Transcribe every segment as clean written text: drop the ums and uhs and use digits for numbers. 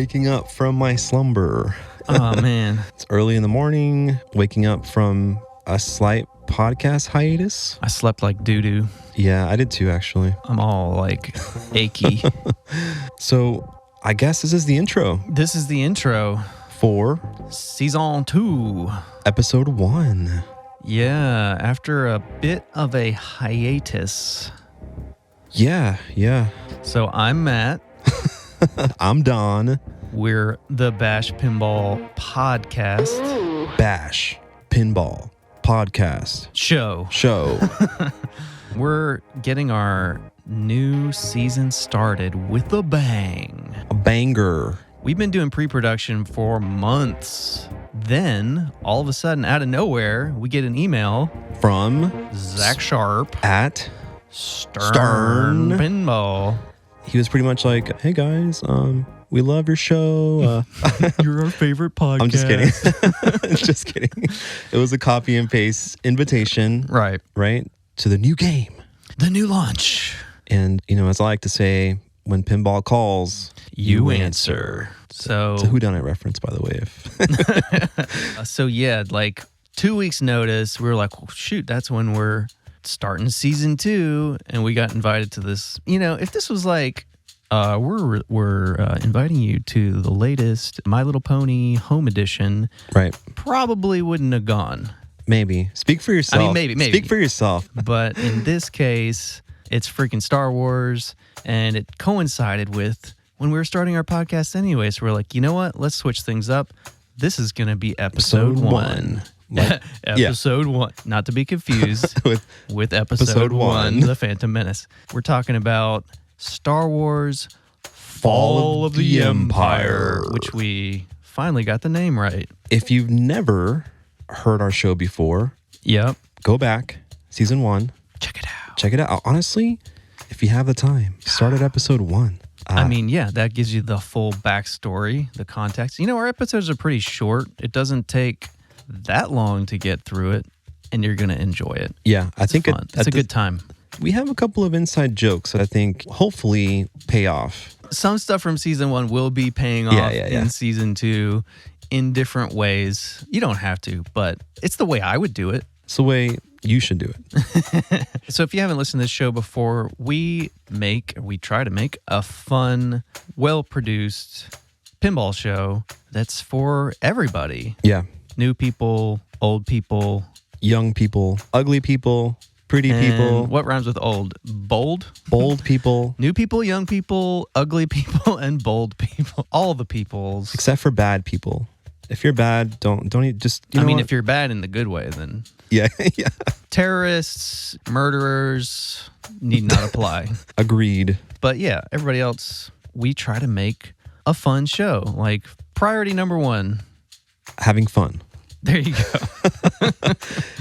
waking up from my slumber. Oh, man. It's early in the morning, waking up from a slight podcast hiatus. I slept like doo-doo. Yeah, I did too, actually. I'm all like achy. So I guess this is the intro. This is the intro. For Season 2. Episode 1. Yeah, after a bit of a hiatus. Yeah. So I'm Matt. I'm Don. We're the Bash Pinball Podcast. Bash Pinball Podcast. Show. We're getting our new season started with a bang. A banger. We've been doing pre-production for months. Then, all of a sudden, out of nowhere, we get an email From Zach Sharp at Stern Pinball. He was pretty much like, hey guys, we love your show. You're our favorite podcast. I'm just kidding. Just kidding. It was a copy and paste invitation. Right. To the new game. The new launch. And, as I like to say, when pinball calls, you answer. So it's a whodunit reference, by the way. So yeah, like 2 weeks notice, we were like, well, shoot, that's when we're starting season 2, and we got invited to this. If this was like, we're inviting you to the latest My Little Pony Home Edition, right? Probably wouldn't have gone. Maybe. Speak for yourself. I mean, maybe. Speak for yourself. But in this case, it's freaking Star Wars, and it coincided with when we were starting our podcast anyway. So we're like, you know what? Let's switch things up. This is going to be episode 1. Episode 1. Not to be confused with episode 1, The Phantom Menace. We're talking about Star Wars Fall of the Empire, which we finally got the name right. If you've never heard our show before, yep, go back, season 1. Check it out. Honestly, if you have the time, start at episode 1. I mean, yeah, that gives you the full backstory, the context. Our episodes are pretty short. It doesn't take that long to get through it, and you're going to enjoy it. Yeah, I think it's a good time. We have a couple of inside jokes that I think hopefully pay off. Some stuff from season 1 will be paying off in season 2 in different ways. You don't have to, but it's the way I would do it. It's the way you should do it. So if you haven't listened to this show before, we try to make a fun, well-produced pinball show that's for everybody. Yeah. New people, old people. Young people, ugly people, pretty people. What rhymes with old? Bold? Bold people. New people, young people, ugly people, and bold people. All the peoples. Except for bad people. If you're bad, don't just, if you're bad in the good way, then... Yeah. Terrorists, murderers need not apply. Agreed. But yeah, everybody else, we try to make a fun show. Like, priority number 1. Having fun. There you go.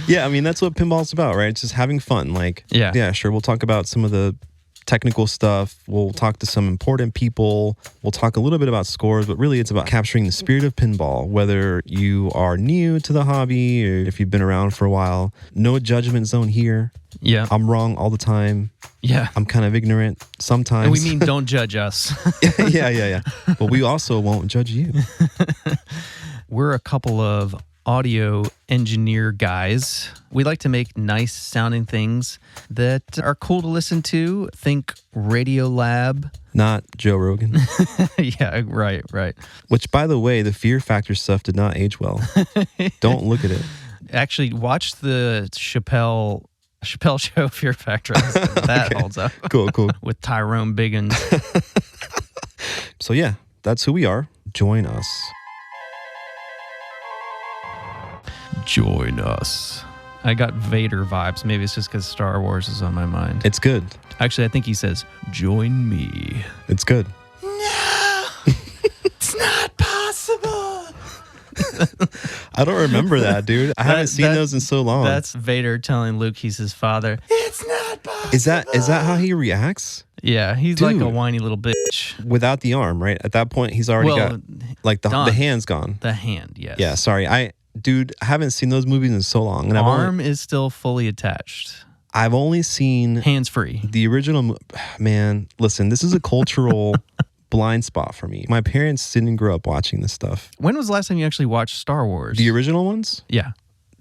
Yeah, that's what pinball's about, right? It's just having fun. Like, yeah, sure, we'll talk about some of the technical stuff. We'll talk to some important people. We'll talk a little bit about scores, but really it's about capturing the spirit of pinball, whether you are new to the hobby or if you've been around for a while. No judgment zone here. Yeah. I'm wrong all the time. Yeah. I'm kind of ignorant sometimes. And we mean don't judge us. Yeah. But we also won't judge you. We're a couple of audio engineer guys. We like to make nice sounding things that are cool to listen to. Think Radiolab. Not Joe Rogan. Yeah, right. Which, by the way, the Fear Factor stuff did not age well. Don't look at it. Actually, watch the Chappelle show, Fear Factor. That holds up. Cool. With Tyrone Biggins. So yeah, that's who we are. Join us. Join us. I got Vader vibes. Maybe it's just because Star Wars is on my mind. It's good. Actually, I think he says, join me. It's good. No, it's not possible. I don't remember that, dude. I haven't seen those in so long. That's Vader telling Luke he's his father. It's not possible. Is that how he reacts? Yeah, he's like a whiny little bitch. Without the arm, right? At that point, he's already got, like, the hand's gone. The hand, yes. Yeah, sorry. I haven't seen those movies in so long. And arm is still fully attached. I've only seen... Hands-free. The original... Man, listen, this is a cultural blind spot for me. My parents didn't grow up watching this stuff. When was the last time you actually watched Star Wars? The original ones? Yeah.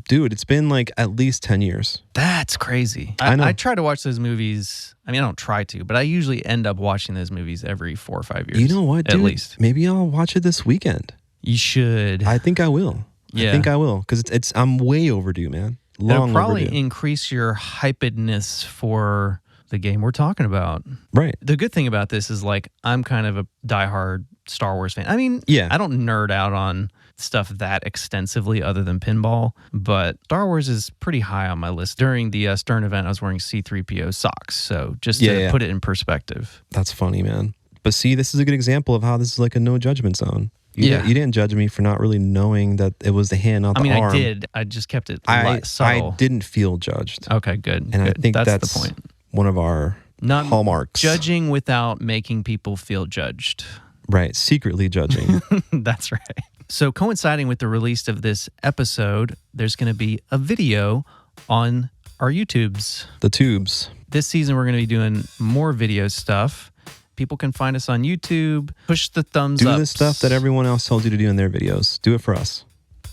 Dude, it's been like at least 10 years. That's crazy. I know. I try to watch those movies. I mean, I don't try to, but I usually end up watching those movies every 4 or 5 years. You know what, dude? At least. Maybe I'll watch it this weekend. You should. I think I will. Yeah. I think I will. Because I'm way overdue, man. Long It'll probably overdue. increase your hypedness for the game we're talking about. Right. The good thing about this is, like, I'm kind of a diehard Star Wars fan. I mean, Yeah. I don't nerd out on stuff that extensively other than pinball, but Star Wars is pretty high on my list. During the Stern event, I was wearing C-3PO socks, so just to put it in perspective. That's funny, man. But see, this is a good example of how this is like a no judgment zone. You didn't judge me for not really knowing that it was the hand, not the arm. I did. I just kept it I subtle. didn't feel judged. Okay, good. And good. I think that's the point. One of our hallmarks. Judging without making people feel judged. Right. Secretly judging. That's right. So coinciding with the release of this episode, there's going to be a video on our YouTubes. The tubes. This season, we're going to be doing more video stuff. People can find us on YouTube. Push the thumbs up. Do the stuff that everyone else tells you to do in their videos. Do it for us.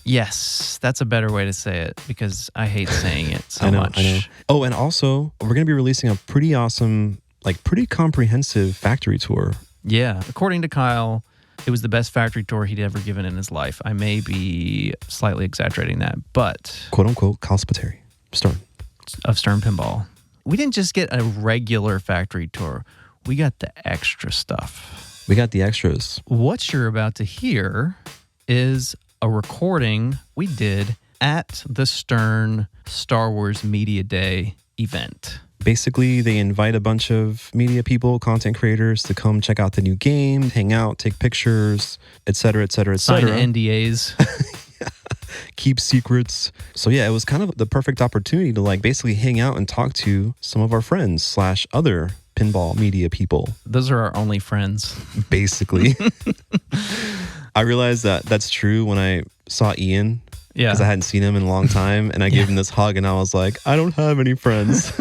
Yes, that's a better way to say it because I hate saying it so much. I know. Oh, and also, we're going to be releasing a pretty awesome, like pretty comprehensive factory tour. Yeah. According to Kyle, it was the best factory tour he'd ever given in his life. I may be slightly exaggerating that, but... Quote unquote, Kyle Spiteri. Stern. Of Stern Pinball. We didn't just get a regular factory tour. We got the extra stuff. We got the extras. What you're about to hear is a recording we did at the Stern Star Wars Media Day event. Basically, they invite a bunch of media people, content creators to come check out the new game, hang out, take pictures, etc., etc., etc. Sign NDAs. Keep secrets. So yeah, it was kind of the perfect opportunity to like basically hang out and talk to some of our friends / other pinball media people. Those are our only friends. Basically. I realized that that's true when I saw Ian. Yeah. Because I hadn't seen him in a long time. And I gave him this hug and I was like, I don't have any friends.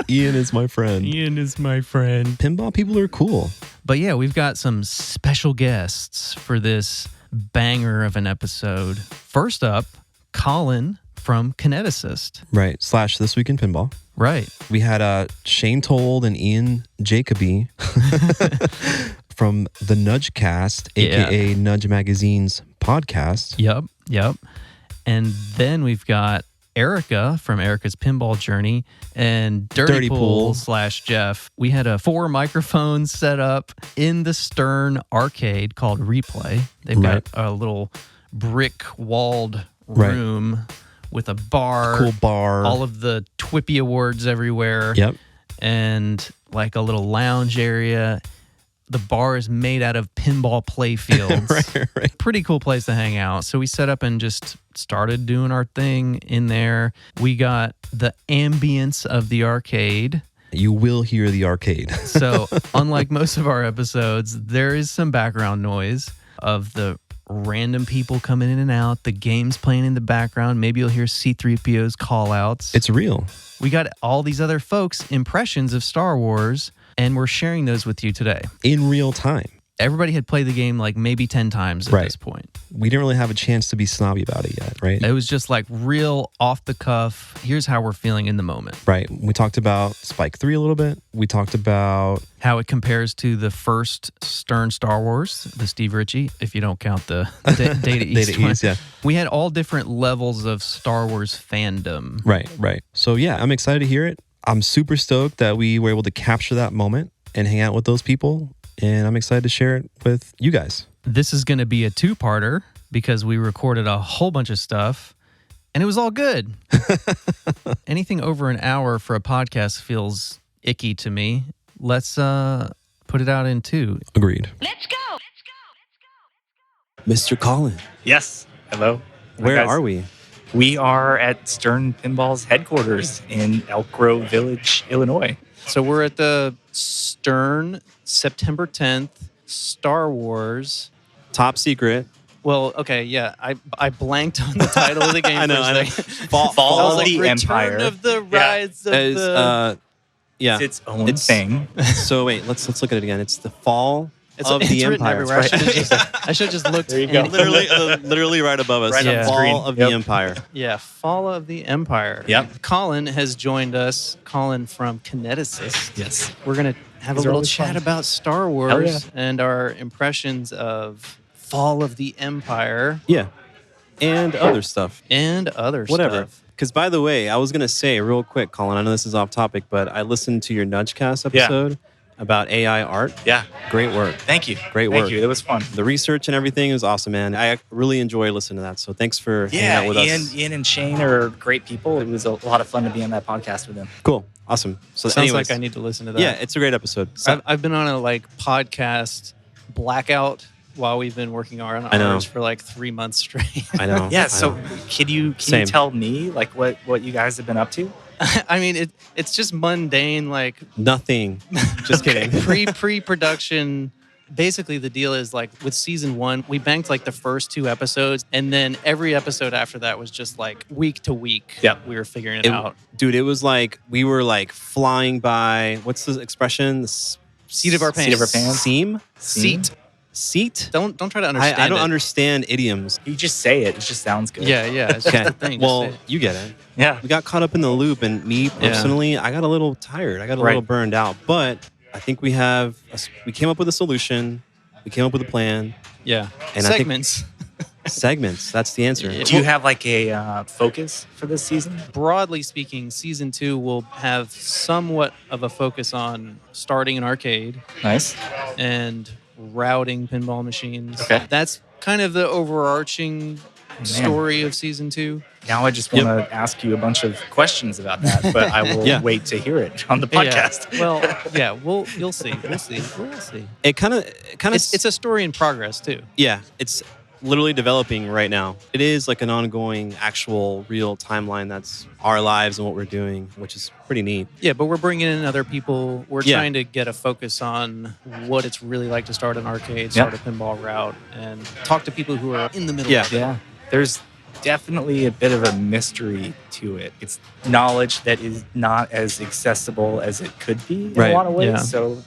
Ian is my friend. Ian is my friend. Pinball people are cool. But yeah, we've got some special guests for this banger of an episode. First up, Colin from Kineticist. Right. / This Week in Pinball. Right. We had Shane Told and Ian Jacoby from the Nudgecast, a.k.a. Nudge Magazine's podcast. Yep. And then we've got Erica from Erica's Pinball Journey and Dirty Pool / Jeff. We had 4 microphones set up in the Stern arcade called Replay. They've got a little brick walled room with a bar. Cool bar. All of the Twippy awards everywhere. Yep. And like a little lounge area. The bar is made out of pinball play fields. right. Pretty cool place to hang out. So we set up and just started doing our thing in there. We got the ambience of the arcade. You will hear the arcade. So unlike most of our episodes, there is some background noise of the random people coming in and out, the games playing in the background. Maybe you'll hear C-3PO's call outs. It's real. We got all these other folks' impressions of Star Wars, and we're sharing those with you today. In real time. Everybody had played the game like maybe 10 times at this point. We didn't really have a chance to be snobby about it yet, right? It was just like real off the cuff. Here's how we're feeling in the moment. Right. We talked about Spike 3 a little bit. We talked about how it compares to the first Stern Star Wars, the Steve Ritchie, if you don't count the Data East one. Yeah. We had all different levels of Star Wars fandom. Right. So yeah, I'm excited to hear it. I'm super stoked that we were able to capture that moment and hang out with those people. And I'm excited to share it with you guys. This is going to be a 2-parter because we recorded a whole bunch of stuff and it was all good. Anything over an hour for a podcast feels icky to me. Let's put it out in 2. Agreed. Let's go. Mr. Colin. Yes. Hello. Where are we? We are at Stern Pinball's headquarters in Elk Grove Village, Illinois. So we're at the Stern September 10th Star Wars. Top secret. Well, okay, yeah. I blanked on the title of the game. I know. Fall of the Return Empire. of the Rise of the... Yeah. It's its own thing. So wait, let's look at it again. It's the Fall of the written Empire. everywhere. I should have just looked. There you go. Literally right above us. Right on the Fall screen. of the Empire. Yeah, Fall of the Empire. Yep. Colin has joined us. Colin from Kineticist. Yes. We're going to have These a are little always chat fun. about Star Wars Hell yeah. and our impressions of Fall of the Empire Yeah. And other stuff. and other Whatever. stuff. Because by the way, I was going to say real quick, Colin, I know this is off topic, but I listened to your Nudgecast episode about AI art. Yeah. Great work. Thank you. Great work. Thank you. It was fun. The research and everything was awesome, man. I really enjoy listening to that. So thanks for hanging out with us. Ian and Shane are great people. It was a lot of fun to be on that podcast with them. Cool. Awesome. So Sounds anyways, like I need to listen to that. yeah, it's a great episode. So, I've been on a podcast blackout while we've been working on I know. ours for 3 months straight. I know. Yeah. I So know. can you Same. tell me what you guys have been up to? I mean, it's just mundane, Nothing. Just kidding. pre-production. Basically, the deal is with season 1, we banked the first 2 episodes, and then every episode after that was just week to week. Yep. We were figuring it out. Dude, it was we were flying by, what's the expression? Seat of our pants. Seat of our pants. Seam? Seat. Don't try to I understand. don't it. understand idioms. You just say it. It just sounds good. Yeah. It's just the thing. Just Well, say it. you get it. Yeah. We got caught up in the loop, and me personally, I got a little tired. I got a little burned out. But I think we came up with a solution. We came up with a plan. Yeah. And I think- segments. Segments. That's the answer. Yeah. Do you have a focus for this season? Broadly speaking, season 2 will have somewhat of a focus on starting an arcade Nice. and routing pinball machines. Okay. That's kind of the overarching story of season 2. Now I just want to ask you a bunch of questions about that, but I will wait to hear it on the podcast. Yeah. Well, yeah, you'll see. We'll see. It kind of. It's a story in progress too. Yeah, it's literally developing right now. It is an ongoing, actual, real timeline that's our lives and what we're doing, which is pretty neat. Yeah, but we're bringing in other people. We're trying to get a focus on what it's really like to start an arcade, start a pinball route, and talk to people who are in the middle of it. Yeah. There's definitely a bit of a mystery to it. It's knowledge that is not as accessible as it could be in a lot of ways. Yeah. So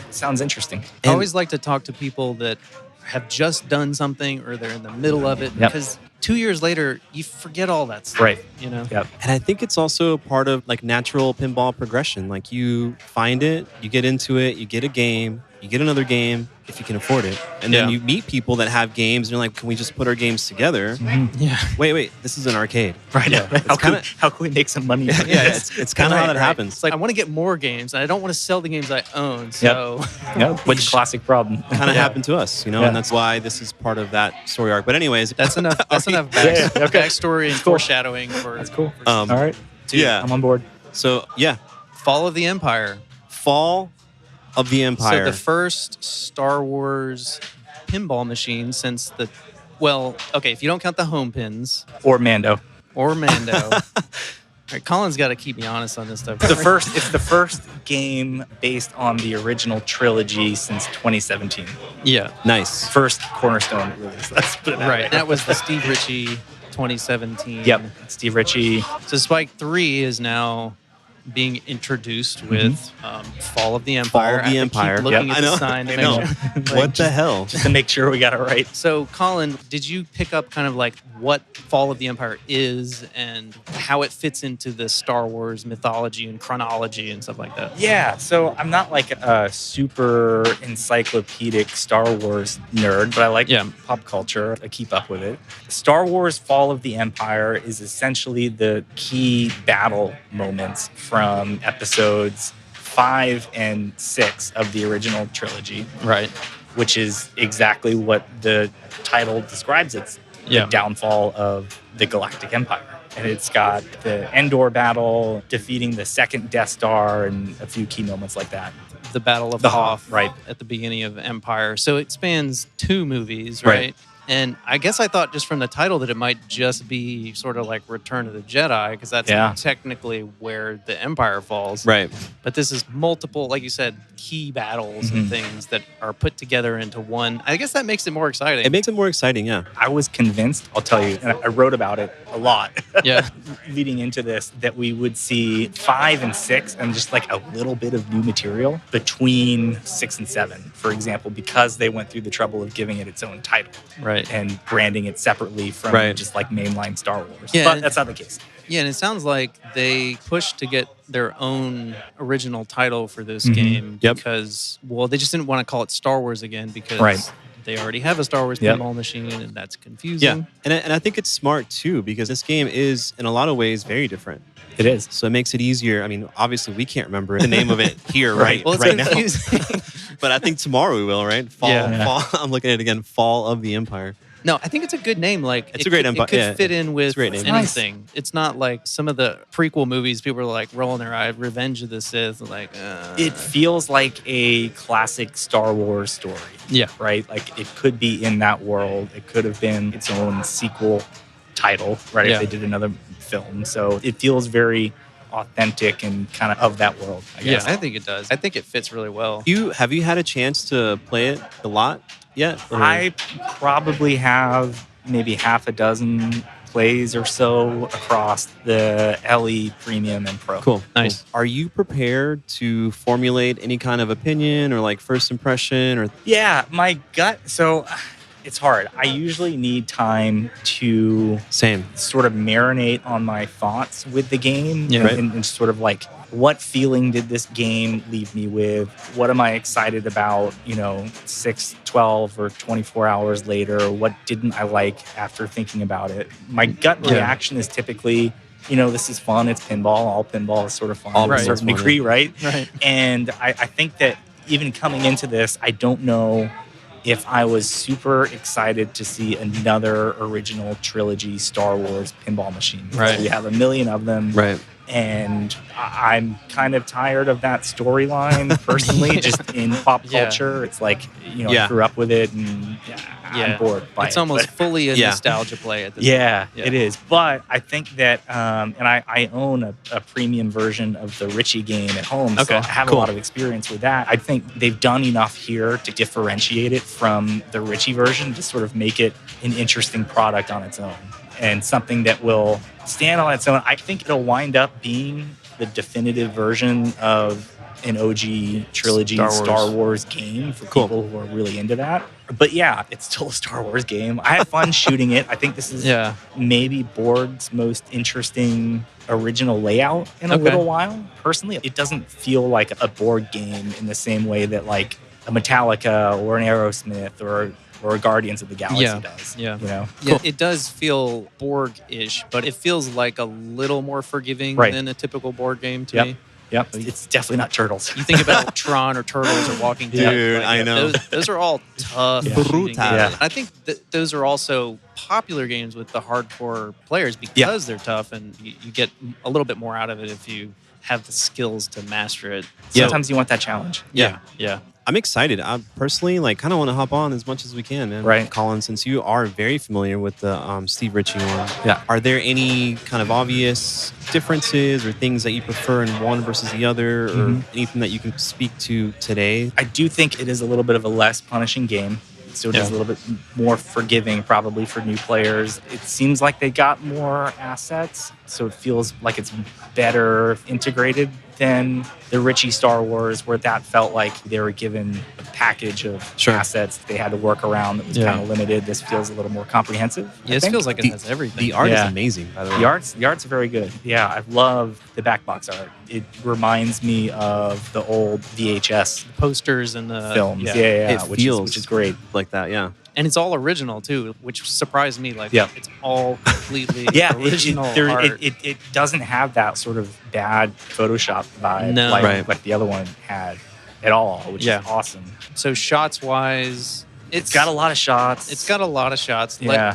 it sounds interesting. I always like to talk to people that have just done something or they're in the middle of it because 2 years later, you forget all that stuff. Right. Yep. And I think it's also part of natural pinball progression. You find it, you get into it, you get a game, you get another game if you can afford it. And then you meet people that have games and you're like, can we just put our games together? Mm-hmm. Yeah. Wait, this is an arcade. Right. Yeah. How can we make some money? It's kind of how that happens. It's I want to get more games and I don't want to sell the games I own. So Which classic problem. kind of happened to us, and that's why this is part of that story arc. But anyways, that's enough backstory and foreshadowing for That's cool. for All right. Yeah. I'm on board. So Fall of the Empire. Fall of the Empire. So the first Star Wars pinball machine since if you don't count the home pins Or Mando. or Mando. All right, Colin's got to keep me honest on this stuff. It's the first game based on the original trilogy since 2017. Yeah. Nice. First cornerstone release. Let's put it that way. Right. That was the Steve Ritchie 2017. Yep. Steve Ritchie. So Spike 3 is now being introduced with Fall of the Empire. Fall of the I have to keep Empire. looking Yep, at I know. the sign to I make know. sure. What the hell? Just to make sure we got it right. So, Colin, did you pick up kind of what Fall of the Empire is and how it fits into the Star Wars mythology and chronology and stuff like that? Yeah, so I'm not a super encyclopedic Star Wars nerd, but I like pop culture. I keep up with it. Star Wars Fall of the Empire is essentially the key battle moments from episodes 5 and 6 of the original trilogy. Right. Which is exactly what the title describes. It's the downfall of the Galactic Empire. And it's got the Endor battle, defeating the second Death Star, and a few key moments like that. The Battle of The Hoth, Hoth, right. at the beginning of Empire. So it spans 2 movies, right? And I guess I thought just from the title that it might just be sort of like Return of the Jedi, because that's technically where the Empire falls. Right. But this is multiple, like you said, key battles and things that are put together into one. I guess that makes it more exciting. It makes it more exciting, yeah. I was convinced, I'll tell you, and I wrote about it a lot leading into this, that we would see 5 and 6 and just like a little bit of new material between 6 and 7, for example, because they went through the trouble of giving it its own title. Right. And branding it separately from just like mainline Star Wars. Yeah, but that's not the case. Yeah, and it sounds like they pushed to get their own original title for this game because, well, they just didn't want to call it Star Wars again because they already have a Star Wars pinball machine, and that's confusing. Yeah, and I think it's smart, too, because this game is, in a lot of ways, very different. It is. So it makes it easier. I mean, obviously, we can't remember the name of it here right confusing. now. But I think tomorrow we will, right? Fall. I'm looking at it again. Fall of the Empire. No, I think it's a good name. Like it's a great empire. It could fit in with anything. Nice. It's not like some of the prequel movies. People are like rolling their eyes. Revenge of the Sith. Like it feels like a classic Star Wars story. Yeah. Right. Like it could be in that world. It could have been its own sequel title. Right. If they did another film. So it feels very authentic and kind of that world, I guess. Yeah, I think it does. I think it fits really well. Have you had a chance to play it a lot yet? Or? I probably have maybe half a dozen plays or so across the LE, Premium, and Pro. Cool. Nice. Are you prepared to formulate any kind of opinion or like first impression? Or Yeah, my gut. So it's hard. I usually need time to sort of marinate on my thoughts with the game and sort of like, what feeling did this game leave me with? What am I excited about, 6, 12, or 24 hours later? What didn't I like after thinking about it? My gut reaction is typically, this is fun. It's pinball. All pinball is sort of fun to a certain degree, right? And I think that even coming into this, I don't know if I was super excited to see another original trilogy Star Wars pinball machine. Right. We have a million of them. Right. And I'm kind of tired of that storyline personally, just in pop culture. It's like, I grew up with it and I'm bored by it. It's almost fully a nostalgia play at this point. It is. But I think that, and I own a premium version of the Ritchie game at home, so I have a lot of experience with that. I think they've done enough here to differentiate it from the Ritchie version to sort of make it an interesting product on its own. And something that will stand on its own. I think it'll wind up being the definitive version of an OG trilogy Star Wars game for people who are really into that. But yeah, it's still a Star Wars game. I had fun shooting it. I think this is maybe Borg's most interesting original layout in a little while. Personally, it doesn't feel like a board game in the same way that like a Metallica or an Aerosmith or Guardians of the Galaxy does. Yeah, it does feel Borg-ish, but it feels like a little more forgiving than a typical board game to me. Yep, it's definitely not Turtles. You think about Tron or Turtles or Walking Dead. Dude, I know. Those are all tough. I think those are also popular games with the hardcore players because they're tough, and you get a little bit more out of it if you have the skills to master it. Sometimes you want that challenge. Yeah. I'm excited. I personally kind of want to hop on as much as we can, man. Right. Colin, since you are very familiar with the Steve Ritchie one, are there any kind of obvious differences or things that you prefer in one versus the other, or anything that you can speak to today? I do think it is a little bit of a less punishing game. So it is a little bit more forgiving probably for new players. It seems like they got more assets, so it feels like it's better integrated than the Ritchie Star Wars, where that felt like they were given a package of assets that they had to work around that was kind of limited. This feels a little more comprehensive. Yeah, this feels like it has everything. The art is amazing, by the way. The art's very good. Yeah, I love the back box art. It reminds me of the old VHS posters and the films. Which is great. Like that, And it's all original too, which surprised me. Like it's all completely original art. It doesn't have that sort of bad Photoshop vibe like the other one had at all, which is awesome. So shots wise, it's got a lot of shots. Like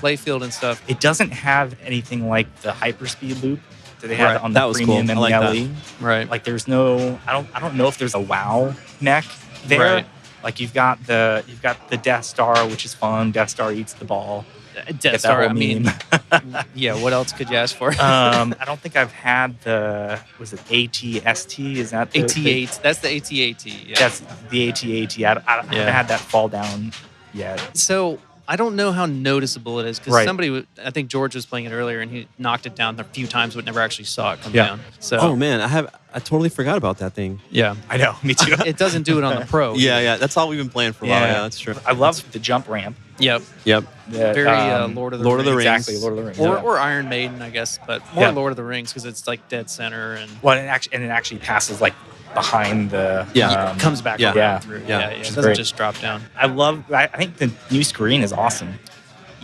playfield and stuff. It doesn't have anything like the hyperspeed loop that they had on the premium and the LE. Right. Like there's no, I don't know if there's a WoW mech there. Right. Like you've got the Death Star, which is fun. Death Star eats the ball. Death Star. I mean, yeah. What else could you ask for? I don't think I've had was it AT-ST? Is that the AT-8? That's the AT-AT. Yeah. That's the AT-AT. I haven't had that fall down yet. So I don't know how noticeable it is because somebody, I think George was playing it earlier and he knocked it down a few times but never actually saw it come down. So, oh man, I totally forgot about that thing. Yeah, I know. Me too. It doesn't do it on the Pro. Yeah. That's all we've been playing for a while. Yeah, that's true. I love the jump ramp. Yep. Very Lord of the Rings. Exactly, Lord of the Rings. Or Iron Maiden, I guess, but more Lord of the Rings because it's like dead center and. Well, it actually passes like behind the. It comes back through. Yeah. It doesn't just drop down. I think the new screen is awesome.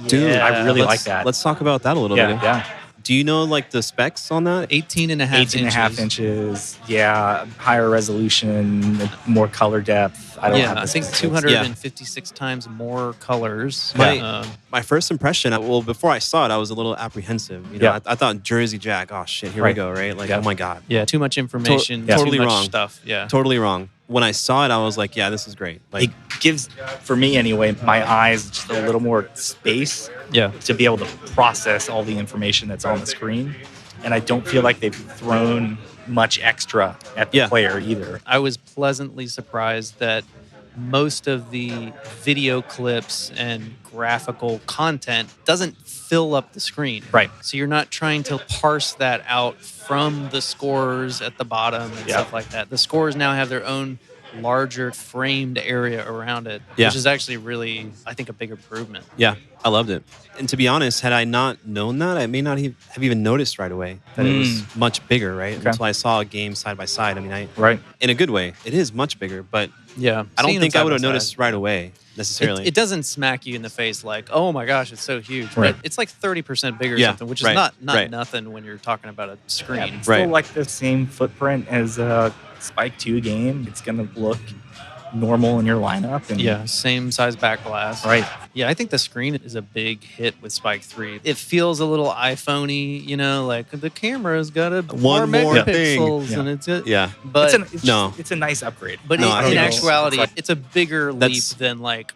Dude, I really like that. Let's talk about that a little bit. Yeah. Do you know like the specs on that? 18.5 inches. Yeah. Higher resolution, more color depth. I think 256 times more colors. My first impression, before I saw it, I was a little apprehensive. You know, I thought Jersey Jack. Oh shit, here we go. Right? Like, oh my god. Yeah, too much information. Totally too much wrong. Stuff. Yeah. Totally wrong. When I saw it, I was like, yeah, this is great. Like, it gives, for me anyway, my eyes just a little more space to be able to process all the information that's on the screen. And I don't feel like they've thrown much extra at the player either. I was pleasantly surprised that most of the video clips and graphical content doesn't fill up the screen. Right. So you're not trying to parse that out from the scores at the bottom and stuff like that. The scores now have their own larger framed area around it, which is actually really, I think, a big improvement. Yeah, I loved it. And to be honest, had I not known that, I may not have even noticed right away that it was much bigger, right? Until I saw a game side by side. I mean, in a good way, it is much bigger, but I don't think I would have noticed right away necessarily. It doesn't smack you in the face like, oh my gosh, it's so huge. Right. But it's like 30% bigger or something, which is not nothing when you're talking about a screen. It's still like the same footprint as a Spike 2 game. It's going to look normal in your lineup. And same size back glass. Right. Yeah, I think the screen is a big hit with Spike 3. It feels a little iPhone-y, you know, like the camera's got one more megapixels and it's but it's a nice upgrade. But in actuality, it's a bigger leap than like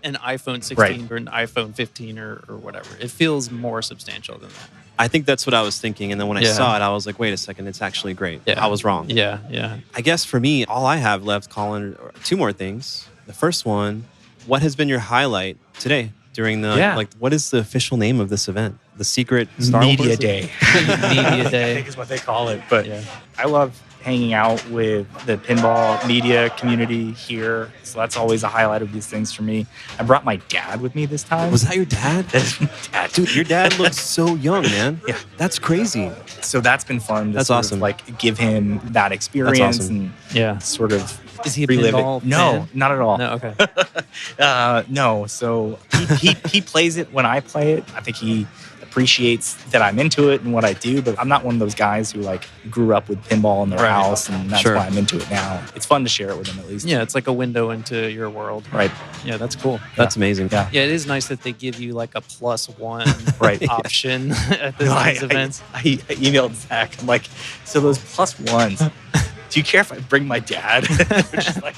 an iPhone 16 or an iPhone 15 or whatever. It feels more substantial than that. I think that's what I was thinking. And then when I saw it, I was like, wait a second, it's actually great. I was wrong. Yeah. I guess for me, all I have left, Colin, are two more things. The first one, what has been your highlight today during the, what is the official name of this event? The secret Star Media Wars? Day. Media Day. I think is what they call it. But I love hanging out with the pinball media community here. So that's always a highlight of these things for me. I brought my dad with me this time. Was that your dad? That's my dad. Dude, your dad looks so young, man. Yeah. That's crazy. So that's been fun. That's awesome. Like give him that experience and sort of Is he a relive pinball it. No, not at all. No, okay. No. So he plays it when I play it. I think he appreciates that I'm into it and what I do, but I'm not one of those guys who like grew up with pinball in their house and that's why I'm into it now. It's fun to share it with them at least. Yeah, it's like a window into your world. Right. Yeah, that's cool. That's amazing. Yeah, it is nice that they give you like a +1 option at these events. I emailed Zach. I'm like, so those +1s, do you care if I bring my dad? Which is like,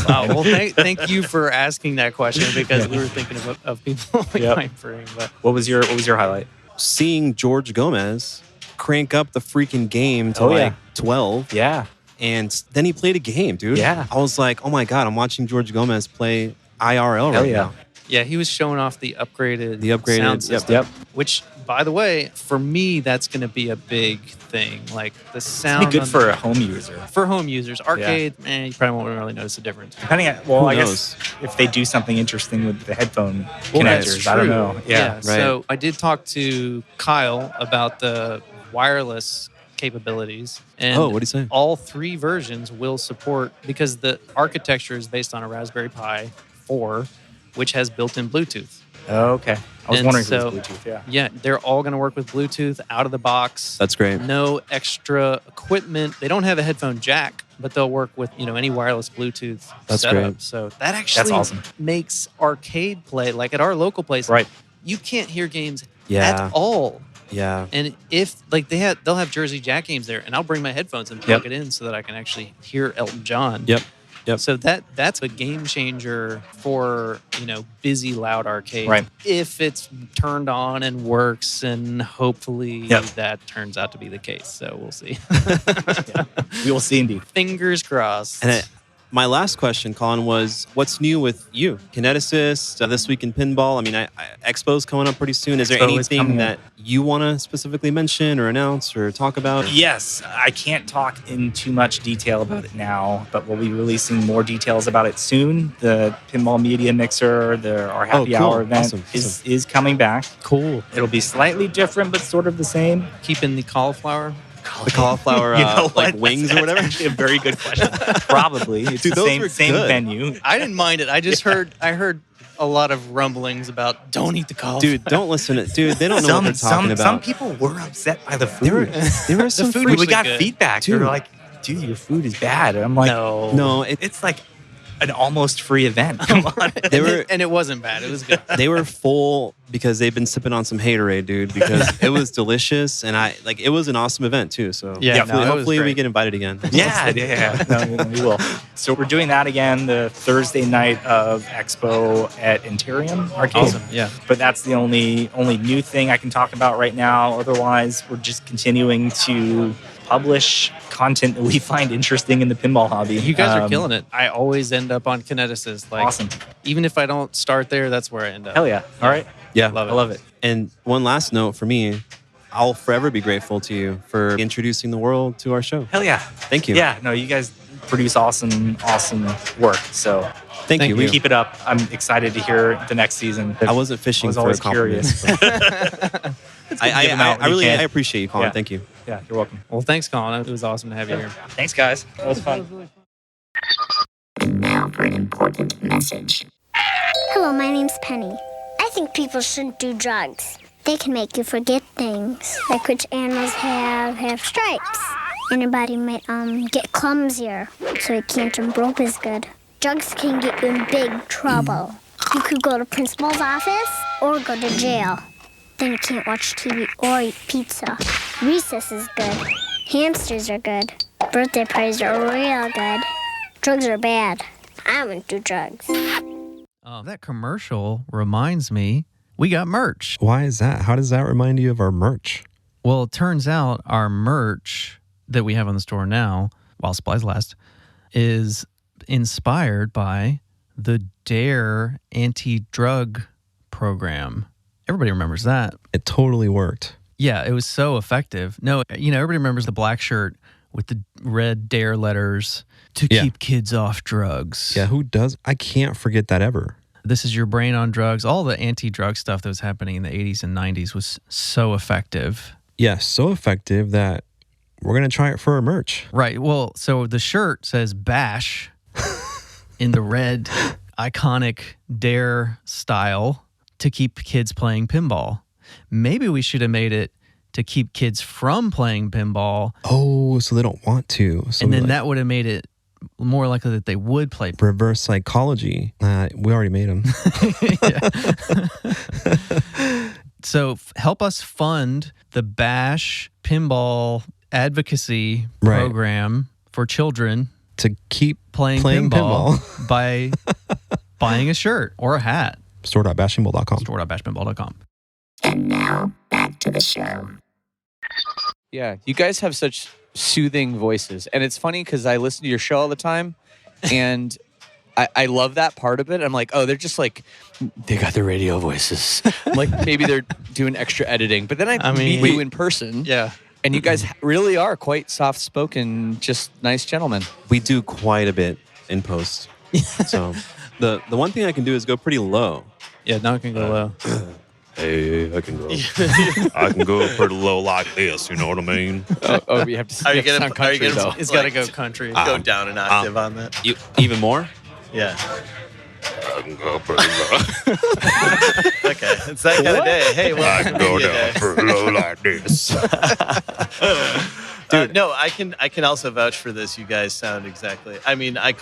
wow. Well, thank you for asking that question because we were thinking of people might bring. But what was your highlight? Seeing George Gomez crank up the freaking game to 12. Yeah. And then he played a game, dude. Yeah. I was like, oh my God, I'm watching George Gomez play IRL right now. Yeah, he was showing off the upgraded sound system. Yep. Which, by the way, for me, that's going to be a big thing. Like the sound. It's good for a home user. For home users, arcade, you probably won't really notice the difference. Depending on, I guess if they do something interesting with the headphone connectors, I don't know. Yeah. So I did talk to Kyle about the wireless capabilities. And what did he say? All 3 versions will support, because the architecture is based on a Raspberry Pi 4, which has built-in Bluetooth. Okay. I was wondering if it was Bluetooth, Yeah, they're all going to work with Bluetooth out of the box. That's great. No extra equipment. They don't have a headphone jack, but they'll work with, any wireless Bluetooth setup. Great. So that actually makes arcade play, like at our local place, you can't hear games at all. Yeah. And if they'll have Jersey Jack games there, and I'll bring my headphones and plug it in so that I can actually hear Elton John. Yep. Yep. So that's a game changer for, busy, loud arcade. Right. If it's turned on and works, and hopefully that turns out to be the case. So we'll see. We will see indeed. Fingers crossed. And my last question, Colin, was what's new with you? Kineticist, This Week in Pinball. I mean, Expo's coming up pretty soon. Is there anything that you want to specifically mention or announce or talk about? Yes, I can't talk in too much detail about it now, but we'll be releasing more details about it soon. The Pinball Media Mixer, our Happy Hour event is coming back. Cool. It'll be slightly different, but sort of the same. Keeping the cauliflower. The cauliflower like wings or whatever? That's actually a very good question. Probably. It's the same venue. I didn't mind it. I heard a lot of rumblings about don't eat the cauliflower. Dude, don't listen to it. Dude, they don't know what they're talking about. Some people were upset by the food. There were some food. We got feedback. They were like, dude, your food is bad. And I'm like, no, it's like an almost free event. Come on. And it wasn't bad. It was good. They were full because they've been sipping on some haterade, dude, because it was delicious. And it was an awesome event too. So hopefully we get invited again. Yeah. No, we will. So we're doing that again the Thursday night of Expo at Interium Arcade. Awesome. Yeah. But that's the only new thing I can talk about right now. Otherwise, we're just continuing to publish content that we find interesting in the pinball hobby. You guys are killing it. I always end up on Kineticist. Awesome. Even if I don't start there, that's where I end up. Hell yeah. All right. Yeah. I love it. And one last note for me, I'll forever be grateful to you for introducing the world to our show. Hell yeah. Thank you. Yeah. No, you guys produce awesome work. So thank you. We keep it up. I'm excited to hear the next season. I wasn't fishing for a compliment. I appreciate you, Colin. Yeah. Thank you. Yeah, you're welcome. Well, thanks, Colin. It was awesome to have you here. Thanks, guys. That was fun. And now for an important message. Hello, my name's Penny. I think people shouldn't do drugs. They can make you forget things, like which animals have stripes. And your body might get clumsier, so you can't jump rope as good. Drugs can get you in big trouble. You could go to principal's office or go to jail. Then you can't watch TV or eat pizza. Recess is good. Hamsters are good. Birthday parties are real good. Drugs are bad. I wouldn't do drugs. That commercial reminds me, we got merch. Why is that? How does that remind you of our merch? Well, it turns out our merch that we have on the store now, while supplies last, is inspired by the DARE anti-drug program. Everybody remembers that. It totally worked. Yeah, it was so effective. No, everybody remembers the black shirt with the red DARE letters to keep kids off drugs. Yeah, who does? I can't forget that ever. This is your brain on drugs. All the anti-drug stuff that was happening in the 80s and 90s was so effective. Yeah, so effective that we're going to try it for our merch. Right. Well, so the shirt says BASH in the red iconic DARE style to keep kids playing pinball. Maybe we should have made it to keep kids from playing pinball. Oh, so they don't want to. So and then that would have made it more likely that they would play. Reverse psychology. We already made them. So help us fund the BASH pinball advocacy program for children to keep playing pinball by buying a shirt or a hat. Store.bashpinball.com. Store.bashpinball.com. And now, back to the show. Yeah, you guys have such soothing voices. And it's funny because I listen to your show all the time, and I love that part of it. I'm like, oh, they're just like, they got their radio voices. Like, maybe they're doing extra editing. But then I meet you in person. Yeah. And you guys really are quite soft-spoken, just nice gentlemen. We do quite a bit in post. So the one thing I can do is go pretty low. Yeah, now I can go low. Hey, I can go. I can go pretty low like this. You know what I mean? Oh, you have to. Are you gonna? Sound country, though. It's got to go country. Go down an octave on that. Even more? Yeah. I can go pretty low. Okay, it's that kind of day. Hey, I can go down pretty low like this. No, I can also vouch for this. You guys sound exactly. I mean, I've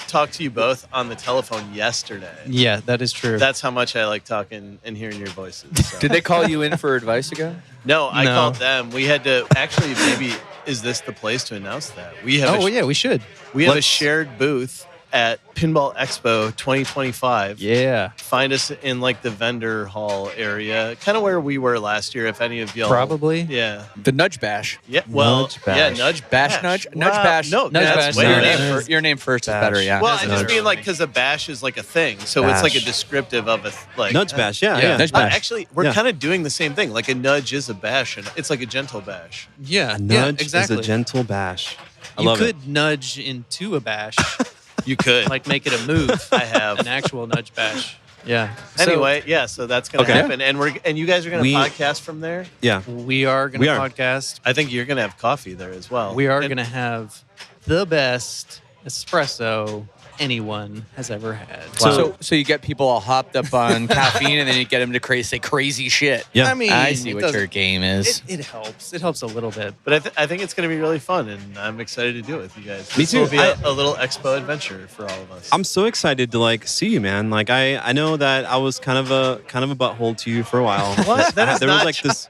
talked to you both on the telephone yesterday. Yeah, that is true. That's how much I like talking and hearing your voices. So. Did they call you in for advice again? No, I called them. We had to actually. Maybe is this the place to announce that we have? We should. We have a shared booth at Pinball Expo 2025. Yeah. Find us in like the vendor hall area, kind of where we were last year, if any of y'all. Probably. Yeah. The Nudge Bash. Yeah. Well, Nudge Bash. yeah, Nudge Bash. Nudge. Nudge Bash. No, Nudge that's Bash. way Your name first is better, yeah. Well, I just mean like because a bash is like a thing, so it's like a descriptive of a like Nudge Bash, yeah. Nudge Bash. Actually, we're kind of doing the same thing. Like a nudge is a bash, and it's like a gentle bash. Yeah. Nudge exactly. is a gentle bash. I You love could nudge into a bash, You could. like make it a move. I have. An actual nudge bash. Yeah. Anyway, so that's gonna happen, and you guys are gonna podcast from there. Yeah. We are going to podcast. I think you're gonna have coffee there as well. We are going to have the best espresso anyone has ever had. So you get people all hopped up on caffeine, and then you get them to say crazy shit. Yeah. I mean, I see what your game is. It helps. It helps a little bit. But I think it's going to be really fun, and I'm excited to do it with you guys. Me This too. will be a little expo adventure for all of us. I'm so excited to like see you, man. Like I know that I was kind of a butthole to you for a while. What? That is there was not like this.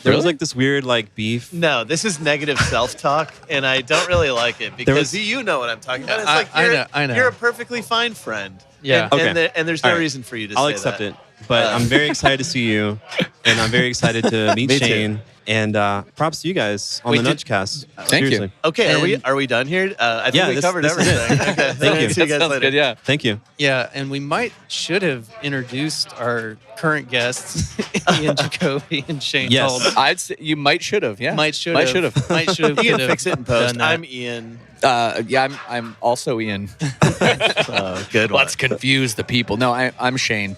There was like this weird like beef. No, this is negative self-talk, and I don't really like it because you know what I'm talking about. It's like I know. You're a perfectly fine friend. Yeah. And there's no reason for you to I'll say accept that. it. But I'm very excited to see you, and I'm very excited to meet Me too. Shane. And props to you guys on the Nudgecast. Thank you. Seriously. Okay, are we done here? I think we covered this is it. everything. Okay, Thank you. See you guys later. Good, yeah. Thank you. Yeah, and we should have introduced our current guests, Ian, Jacoby, and Shane. Yes. Told. I'd say you might should have, yeah. Might should have. You can fix it in post. done that. I'm Ian. I'm also Ian. Good one. Let's confuse the people. No, I'm Shane.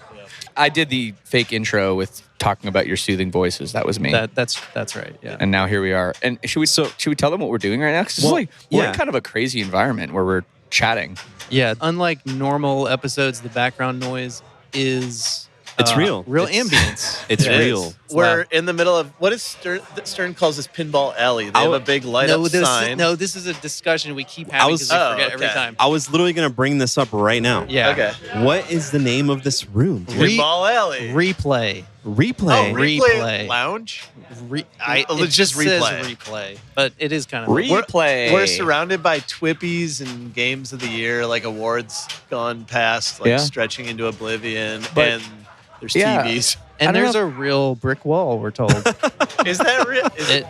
I did the fake intro with talking about your soothing voices. That was me. That's right. Yeah. And now here we are. And should we tell them what we're doing right now? Because we're in kind of a crazy environment where we're chatting. Yeah. Unlike normal episodes, the background noise is It's real. Real It's- ambience. It's It real. is. We're in the middle of what is Stern calls this Pinball Alley. They have a big light up sign. No, this is a discussion we keep having because we forget every time. I was literally going to bring this up right now. Yeah. Okay. What is the name of this room? dude? Pinball Alley. Replay. Replay. Oh, Replay. Lounge. It Let's just just replay. says replay, but it is kind of Replay. We're surrounded by Twippies and Games of the Year, like awards gone past, like stretching into oblivion, and there's TVs. And there's a real brick wall, we're told. Is that real?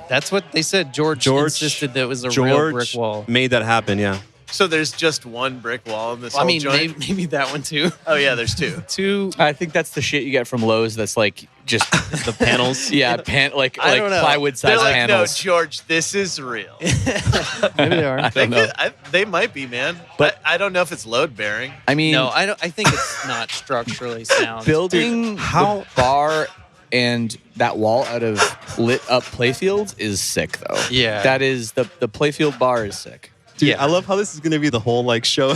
That's what they said. George insisted that it was a real brick wall. Made that happen, yeah. So there's just one brick wall in this whole I mean, joint? maybe that one too. Oh, yeah, there's two. I think that's the shit you get from Lowe's. That's like just the panels. Yeah, like plywood size They're like, panels. no, George, this is real. Maybe they are. I don't know. They might be, man. But I don't know if it's load bearing. I mean, no, I don't. I think it's not structurally sound. Building the bar and that wall out of lit up playfields is sick, though. Yeah, that is the playfield bar is sick. Dude, I love how this is gonna be the whole like show.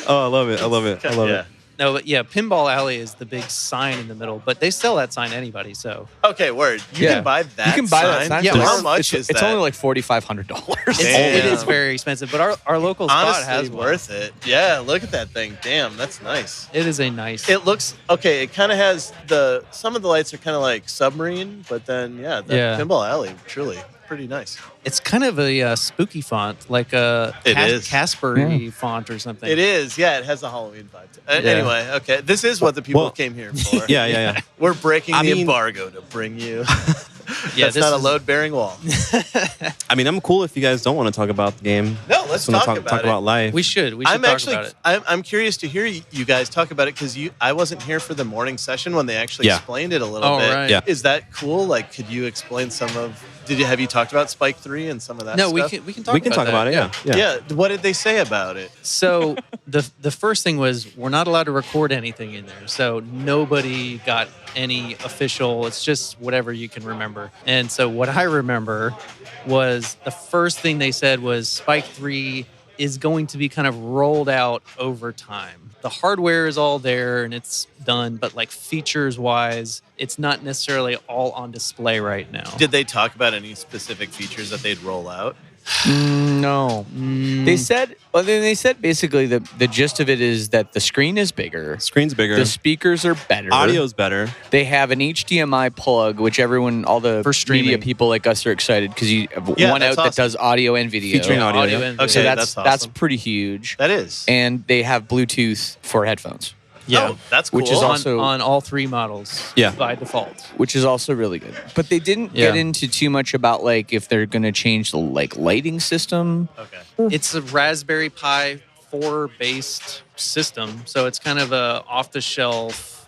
Oh, I love it. I love it. I love it. No, but yeah, Pinball Alley is the big sign in the middle, but they sell that sign to anybody. So okay, word. You can buy that. You can buy that sign. Yeah, how much is that? It's only like $4,500. It is very expensive, but our local spot Honestly, has one. worth it. Yeah, look at that thing. Damn, that's nice. It is a nice. It looks okay. It kind of has some of the lights are kind of like submarine, but then the Pinball Alley truly pretty nice. It's kind of a spooky font, like a Casper-y font or something. It is. Yeah, it has a Halloween vibe. Anyway, okay. This is what the people came here for. Yeah. We're breaking the embargo to bring you. That's not a load-bearing wall. I mean, I'm cool if you guys don't want to talk about the game. No, let's talk about life. We should I'm talk actually, about it. I'm curious to hear you guys talk about it because I wasn't here for the morning session when they actually explained it a little bit. Right. Yeah. Is that cool? Like, could you explain some of? Have you talked about Spike 3 and some of that? No, stuff? we can talk about it. Yeah. Yeah. What did they say about it? So the first thing was we're not allowed to record anything in there. So nobody got any official. It's just whatever you can remember. And so what I remember was the first thing they said was Spike 3 is going to be kind of rolled out over time. The hardware is all there and it's done, but like features wise, it's not necessarily all on display right now. Did they talk about any specific features that they'd roll out? No. They said basically the gist of it is that the screen is bigger. Screen's bigger. The speakers are better. Audio's better. They have an HDMI plug, which all the media people like us are excited because you have one out that does audio and video. Featuring audio. And Okay, so that's awesome. that's pretty huge. That is. And they have Bluetooth for headphones. Yeah, Oh, that's cool. Which is also on all 3 models. Yeah. By default. which is also really good. But they didn't get into too much about like if they're going to change the like lighting system. Okay. It's a Raspberry Pi 4 based system, so it's kind of a off the shelf,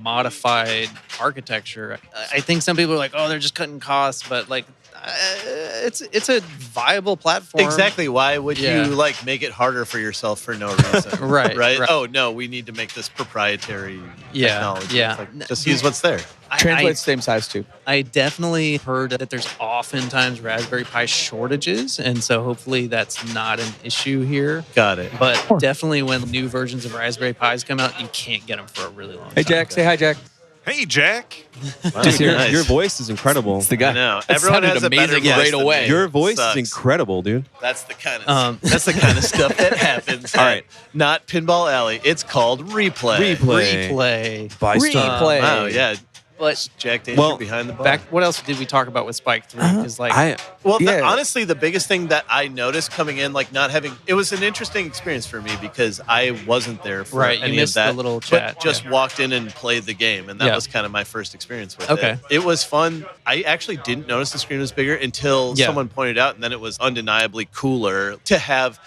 modified architecture. I think some people are like, oh, they're just cutting costs, but like it's a viable platform. Exactly. Why would you like make it harder for yourself for no reason? Right. Oh no, we need to make this proprietary technology. Yeah. It's like, just use what's there. Translates same size too. I definitely heard that there's oftentimes Raspberry Pi shortages, and so hopefully that's not an issue here. Got it. But definitely when new versions of Raspberry Pis come out, you can't get them for a really long time. Hey Jack, say hi Jack. Hey, Jack. Wow, Dude, nice. your voice is incredible. It's the guy. I know. It Everyone sounded has a better amazing voice right than away. me. Your voice Sucks. is incredible, dude. That's the kind of stuff that happens. All right. Not Pinball Alley. It's called Replay. Replay. By Star. Replay. Wow, yeah. But Jack Danger behind the bar. what else did we talk about with Spike 3? Because Honestly, the biggest thing that I noticed coming in, like not having, it was an interesting experience for me because I wasn't there for Right, you any missed of that. the little chat, But just walked in and played the game, and that was kind of my first experience with Okay. it. It was fun. I actually didn't notice the screen was bigger until someone pointed out, and then it was undeniably cooler to have.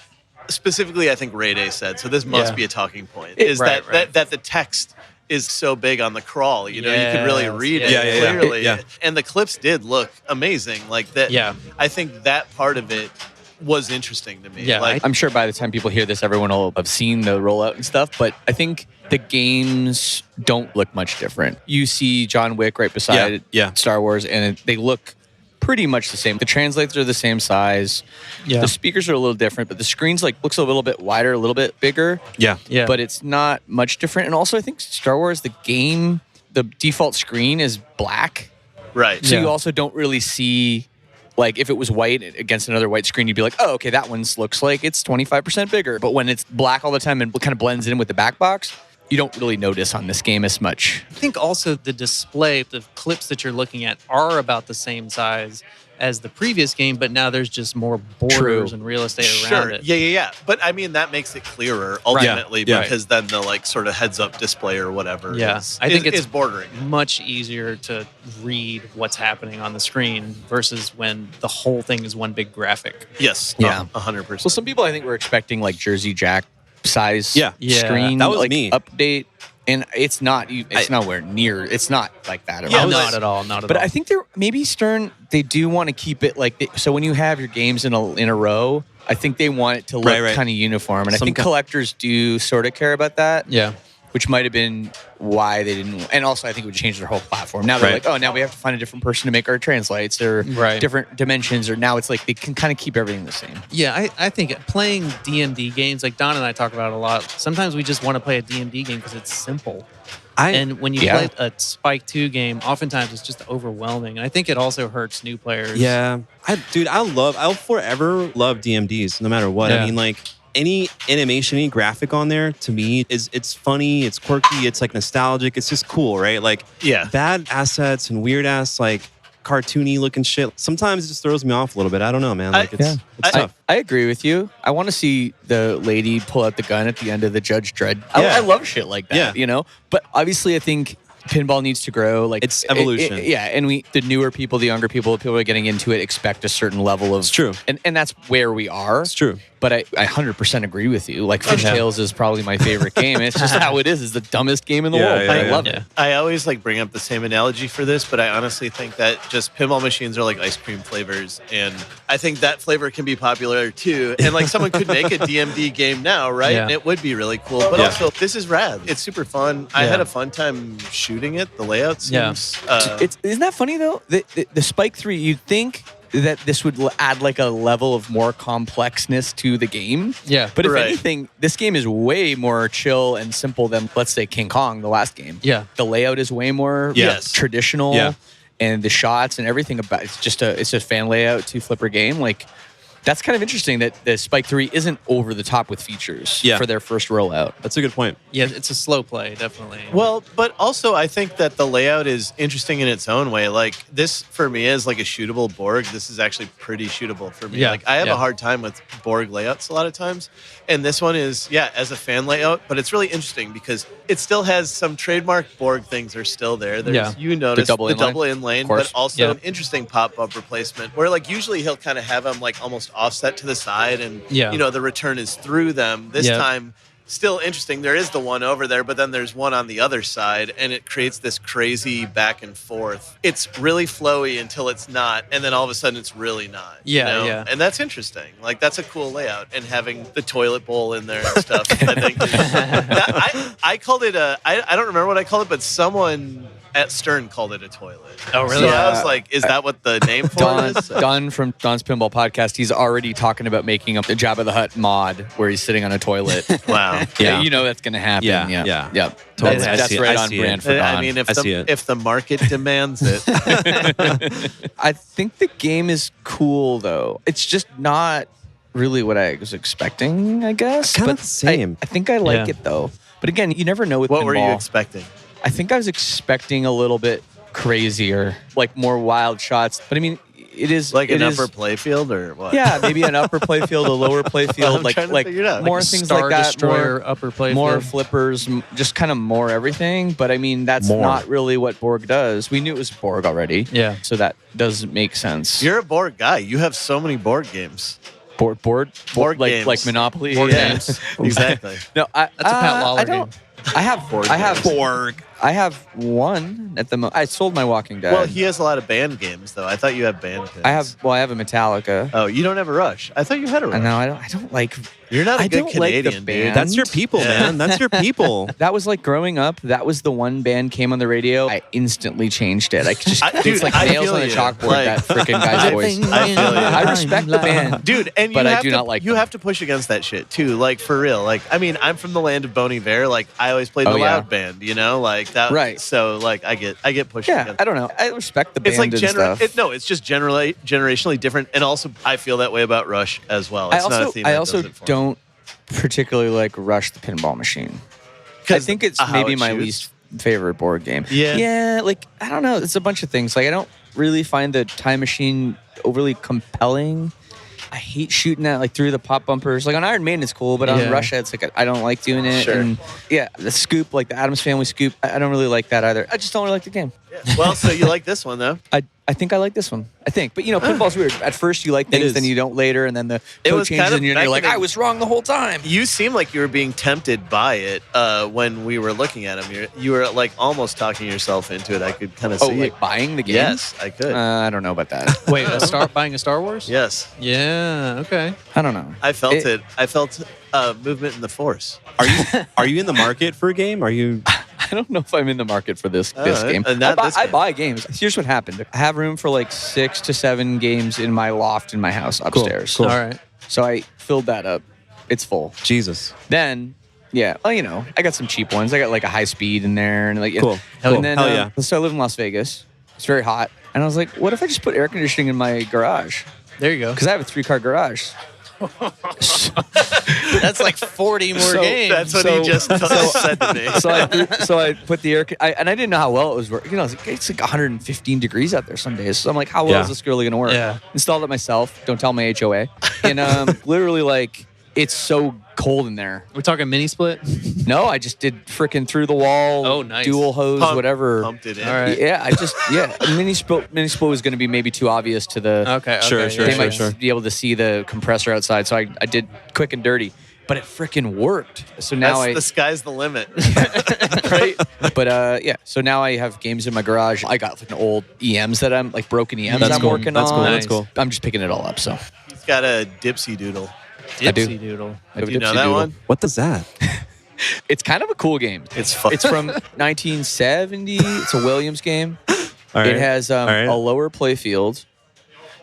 Specifically, I think Ray Day said, so this must be a talking point, is that the text is so big on the crawl, you can really read it clearly. Yeah. And the clips did look amazing. Like that. Yeah. I think that part of it was interesting to me. Yeah, Like, I'm sure by the time people hear this, everyone will have seen the rollout and stuff. But I think the games don't look much different. You see John Wick right beside Star Wars, and they look pretty much the same. The translators are the same size. Yeah. The speakers are a little different, but the screen's looks a little bit wider, a little bit bigger. Yeah. But it's not much different. And also, I think Star Wars, the game, the default screen is black. right. So you also don't really see, like, if it was white against another white screen, you'd be like, oh, okay, that one looks like it's 25% bigger. But when it's black all the time and kind of blends in with the back box, you don't really notice on this game as much. I think also the display, the clips that you're looking at are about the same size as the previous game, but now there's just more borders and real estate around it. Yeah. But I mean, that makes it clearer ultimately because then the like sort of heads up display or whatever I think it's bordering. much easier to read what's happening on the screen versus when the whole thing is one big graphic. Yes. Yeah. 100%. Well, some people I think were expecting like Jersey Jack size screen that was like me. update, and it's not. It's nowhere near. It's not like that at Yeah, all. not at all. But I think they're maybe Stern. They do want to keep it like so. When you have your games in a row, I think they want it to look kind of uniform, and I think collectors do sort of care about that. Yeah. Which might have been why they didn't. And also, I think it would change their whole platform. Now they're like, oh, now we have to find a different person to make our translates or different dimensions. Or now it's like they can kind of keep everything the same. Yeah, I think playing DMD games, like Don and I talk about it a lot, sometimes we just want to play a DMD game because it's simple. And when you play a Spike 2 game, oftentimes it's just overwhelming. And I think it also hurts new players. Yeah. I'll forever love DMDs no matter what. I mean, like, any animation, any graphic on there, to me, it's funny, it's quirky, it's like nostalgic, it's just cool, right? Like, bad assets and weird ass, like, cartoony looking shit, sometimes it just throws me off a little bit. I don't know, man. Like, it's tough. I agree with you. I want to see the lady pull out the gun at the end of the Judge Dredd. I love shit like that, you know? But obviously, I think pinball needs to grow. Like, it's evolution. And the newer people, the younger people who are getting into it expect a certain level of... It's true. And that's where we are. It's true. But I 100% agree with you. Like, Fish Tales is probably my favorite game. It's just how it is. It's the dumbest game in the world. I love it. I always like bring up the same analogy for this, but I honestly think that just pinball machines are like ice cream flavors, and I think that flavor can be popular too. And like someone could make a DMD game now, right? And it would be really cool. But also, this is rad. It's super fun. I had a fun time shooting it. The layout seems. Isn't that funny though? The Spike 3, you'd think that this would add like a level of more complexness to the game. Yeah. But if anything, this game is way more chill and simple than, let's say, King Kong, the last game. Yeah. The layout is way more traditional. Yeah. And the shots and everything about it's a fan layout 2-flipper game. Like, that's kind of interesting that the Spike 3 isn't over the top with features for their first rollout. That's a good point. Yeah, it's a slow play, definitely. Well, but also I think that the layout is interesting in its own way. Like, this for me is like a shootable Borg. This is actually pretty shootable for me. Yeah. Like, I have a hard time with Borg layouts a lot of times. And this one is, as a fan layout, but it's really interesting because it still has some trademark Borg things are still there. There's, you notice the double in lane, but also an interesting pop-up replacement where, like, usually he'll kind of have them like almost offset to the side and, you know, the return is through them. This time, still interesting. There is the one over there, but then there's one on the other side, and it creates this crazy back and forth. It's really flowy until it's not, and then all of a sudden it's really not. Yeah, you know? And that's interesting. Like, that's a cool layout, and having the toilet bowl in there and stuff. I think I called it I don't remember what I called it, but someone at Stern called it a toilet. Oh, really? So I was like, is that what the name for it is? Don from Don's Pinball Podcast, he's already talking about making up the Jabba the Hutt mod where he's sitting on a toilet. Wow. Yeah, you know that's going to happen. Yeah. Totally. That's right on brand for Don. I mean, if the market demands it. I think the game is cool, though. It's just not really what I was expecting, I guess. Kind of the same. I think I like it, though. But again, you never know with What pinball. were you expecting? I think I was expecting a little bit crazier, like more wild shots. But I mean, it is like an upper playfield or what? Yeah, maybe an upper playfield, a lower playfield, like more like things Star like that, Destroyer, upper playfield, more flippers, just kind of more everything. But I mean, that's not really what Borg does. We knew it was Borg already, so that doesn't make sense. You're a Borg guy. You have so many board games. Board games. like Monopoly. Board games. Exactly. No, that's a Pat Lawler game. I have Borg. I have one at the moment. I sold my Walking Dead. Well, he has a lot of band games, though. I thought you had band games. I have a Metallica. Oh, you don't have a Rush. I thought you had a Rush. No, I don't like. You're not a good Canadian, like the band. dude. That's your people, man. That's your people. That was like growing up. That was the one band came on the radio. I instantly changed it. It's like nails on a chalkboard. Like, that freaking guy's voice. I feel you. I respect the band, dude, and but I do not like. You have to push against that shit too. Like, for real. Like, I mean, I'm from the land of Bon Iver. Like, I always played the loud band. You know, like that. Right. So, like, I get pushed. Yeah, I don't know. I respect the band. It's like stuff. It's just generationally different, and also I feel that way about Rush as well. It's not a theme I that also does it for me. don't particularly like Rush the Pinball Machine. I think it's maybe my least favorite board game. Yeah, like I don't know. It's a bunch of things. Like I don't really find the Time Machine overly compelling. I hate shooting that like through the pop bumpers. Like on Iron Maiden, it's cool, but on Russia, it's like I don't like doing it. Sure. And the scoop, like the Addams Family scoop, I don't really like that either. I just don't really like the game. Yeah. Well, so you like this one though? I think I like this one. I think, but pinball's weird. At first, you like things, then you don't later, and then the code changes, and you're like, I was wrong the whole time. You seem like you were being tempted by it when we were looking at them. You were like almost talking yourself into it. I could kind of see. Like buying the game? Yes, I could. I don't know about that. Wait, buying a Star Wars? Yes. Yeah. Okay. I don't know. I felt it. I felt movement in the Force. Are you in the market for a game? Are you? I don't know if I'm in the market for this game. I buy games. Here's what happened. I have room for like 6 to 7 games in my loft in my house upstairs. Cool. All right. So I filled that up. It's full. Jesus. Then, well, I got some cheap ones. I got like a high speed in there. And like, cool. And then, Hell yeah. So I live in Las Vegas. It's very hot. And I was like, what if I just put air conditioning in my garage? There you go. Because I have a 3-car garage. That's like 40 more games. That's what he just said to me. So I put the air, and I didn't know how well it was working. It's like 115 degrees out there some days. So I'm like, how well is this really going to work? Yeah. Installed it myself. Don't tell my HOA. And literally, like, it's so cold in there. We're talking mini split? No, I just did freaking through the wall, dual hose, whatever. Pumped it in. All right. Yeah, mini split was going to be maybe too obvious to the. Okay. Sure. They might be able to see the compressor outside, so I did quick and dirty. But it freaking worked. So now the sky's the limit. Right? But so now I have games in my garage. I got like an old EMs that I'm like broken EMs That's I'm cool. working That's on. cool. That's cool. I'm just picking it all up. So He's got a Dipsy Doodle. Dipsy Doodle. Do you know that one? What does that? It's kind of a cool game. It's fun. It's from 1970. It's a Williams game. All right. It has a lower play field.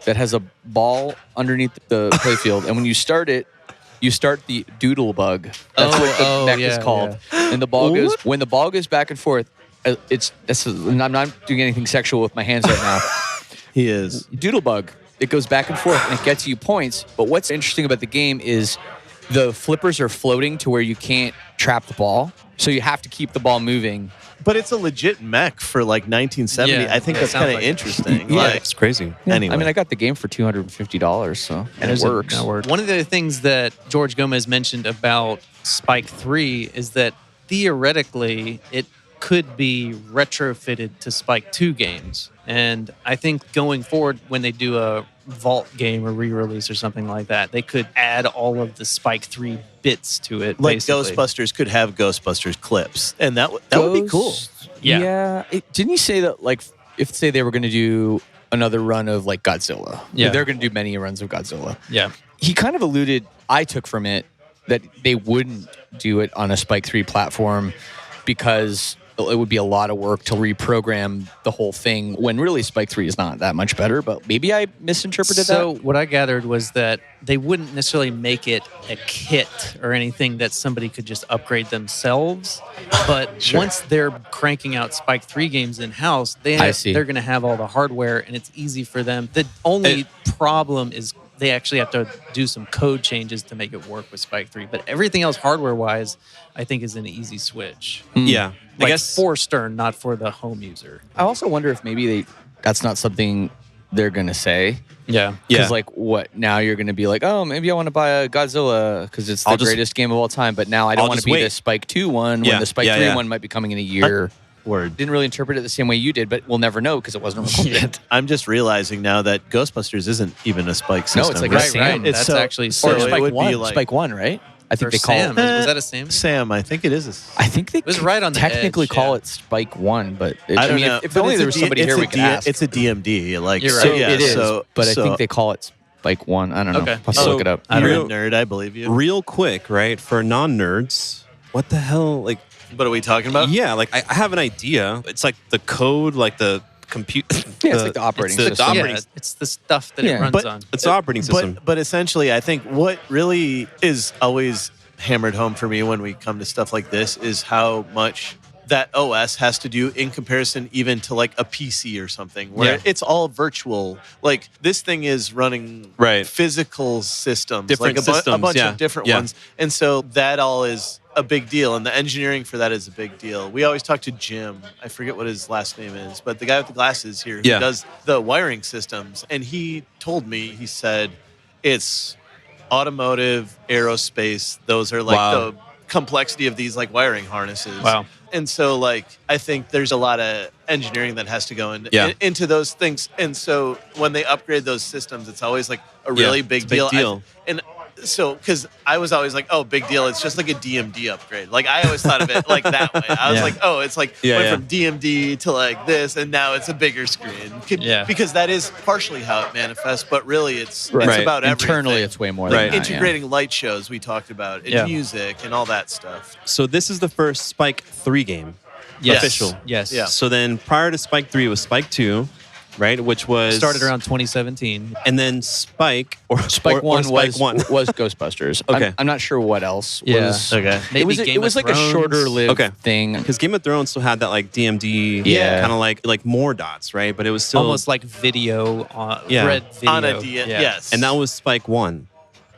that has a ball underneath the playfield, and when you start it, you start the doodle bug. That's what the mech is called. Yeah. And the ball goes when the ball goes back and forth. I'm not doing anything sexual with my hands right now. He is doodle bug. It goes back and forth and it gets you points. But what's interesting about the game is the flippers are floating to where you can't trap the ball, so you have to keep the ball moving. But it's a legit mech for like 1970. Yeah, I think that's kind of interesting. Yeah, it's crazy. Yeah. Anyway, I mean, I got the game for $250, so and it works. One of the things that George Gomez mentioned about Spike 3 is that theoretically it could be retrofitted to Spike 2 games. And I think going forward, when they do a Vault game or re-release or something like that, they could add all of the Spike 3 bits to it. Like basically. Ghostbusters could have Ghostbusters clips, and that would be cool. Yeah. Didn't you say that, like, if say they were going to do another run of like Godzilla, they're going to do many runs of Godzilla. Yeah. He kind of alluded, I took from it, that they wouldn't do it on a Spike 3 platform because it would be a lot of work to reprogram the whole thing when really Spike 3 is not that much better, but maybe I misinterpreted that. So what I gathered was that they wouldn't necessarily make it a kit or anything that somebody could just upgrade themselves, but once they're cranking out Spike 3 games in-house, they're going to have all the hardware and it's easy for them. The only problem is they actually have to do some code changes to make it work with Spike 3, but everything else hardware-wise, I think is an easy switch. Yeah. I guess for Stern, not for the home user. I also wonder if maybe that's not something they're going to say. Yeah. Because like what, now you're going to be like, oh, maybe I want to buy a Godzilla because it's the greatest game of all time, but now I don't want to be the Spike 2 one when the Spike 3 one might be coming in a year. Word. Didn't really interpret it the same way you did, but we'll never know because it wasn't recorded. I'm just realizing now that Ghostbusters isn't even a Spike system. No, it's like a Sam. It's actually or Spike 1. Like, Spike 1, right? I think they call Sam. it. Was that a Sam? Sam, I think it is. I think they was right on the technically edge, call it Spike 1, but I don't know. If only there was somebody here we could ask. It's a DMD. Like, you're right. So it is, but I think they call it Spike 1. I don't know. Okay. I'll have to look it up. You're a nerd, I believe you. Real quick, right? For non-nerds, what the hell? Like, what are we talking about? Yeah, like I have an idea. It's like the code, like the compute. Yeah, it's like the operating system. It's the stuff that it runs on. It's the operating system. But essentially, I think what really is always hammered home for me when we come to stuff like this is how much that OS has to do in comparison even to like a PC or something where it's all virtual. Like this thing is running physical systems, different like systems, a bunch of different ones. And so that all is a big deal. And the engineering for that is a big deal. We always talk to Jim. I forget what his last name is, but the guy with the glasses here who does the wiring systems. And he told me, he said, it's automotive, aerospace. Those are like the complexity of these like wiring harnesses. Wow. And so like I think there's a lot of engineering that has to go into those things. And so when they upgrade those systems, it's always like a really big deal. And so because I was always like, oh, big deal. It's just like a DMD upgrade. Like I always thought of it like that way. I was like, oh, it's like went from DMD to like this, and now it's a bigger screen. Because that is partially how it manifests, but really it's about everything. Internally, it's way more than that. Integrating light shows we talked about, and music and all that stuff. So this is the first Spike 3 game. Official. Yes. Yeah. So then prior to Spike 3 was Spike 2. Right, which was started around 2017, and then Spike 1 was Ghostbusters. Okay, I'm not sure what else was. Okay, maybe it was like a shorter lived thing because Game of Thrones still had that like DMD, kind of like more dots, right? But it was still almost like video on red video on a yes, and that was Spike 1.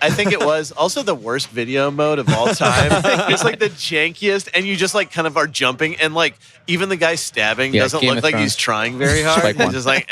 I think it was also the worst video mode of all time. It's like the jankiest, and you just like kind of are jumping, and like even the guy stabbing doesn't look like he's trying very hard. He's just like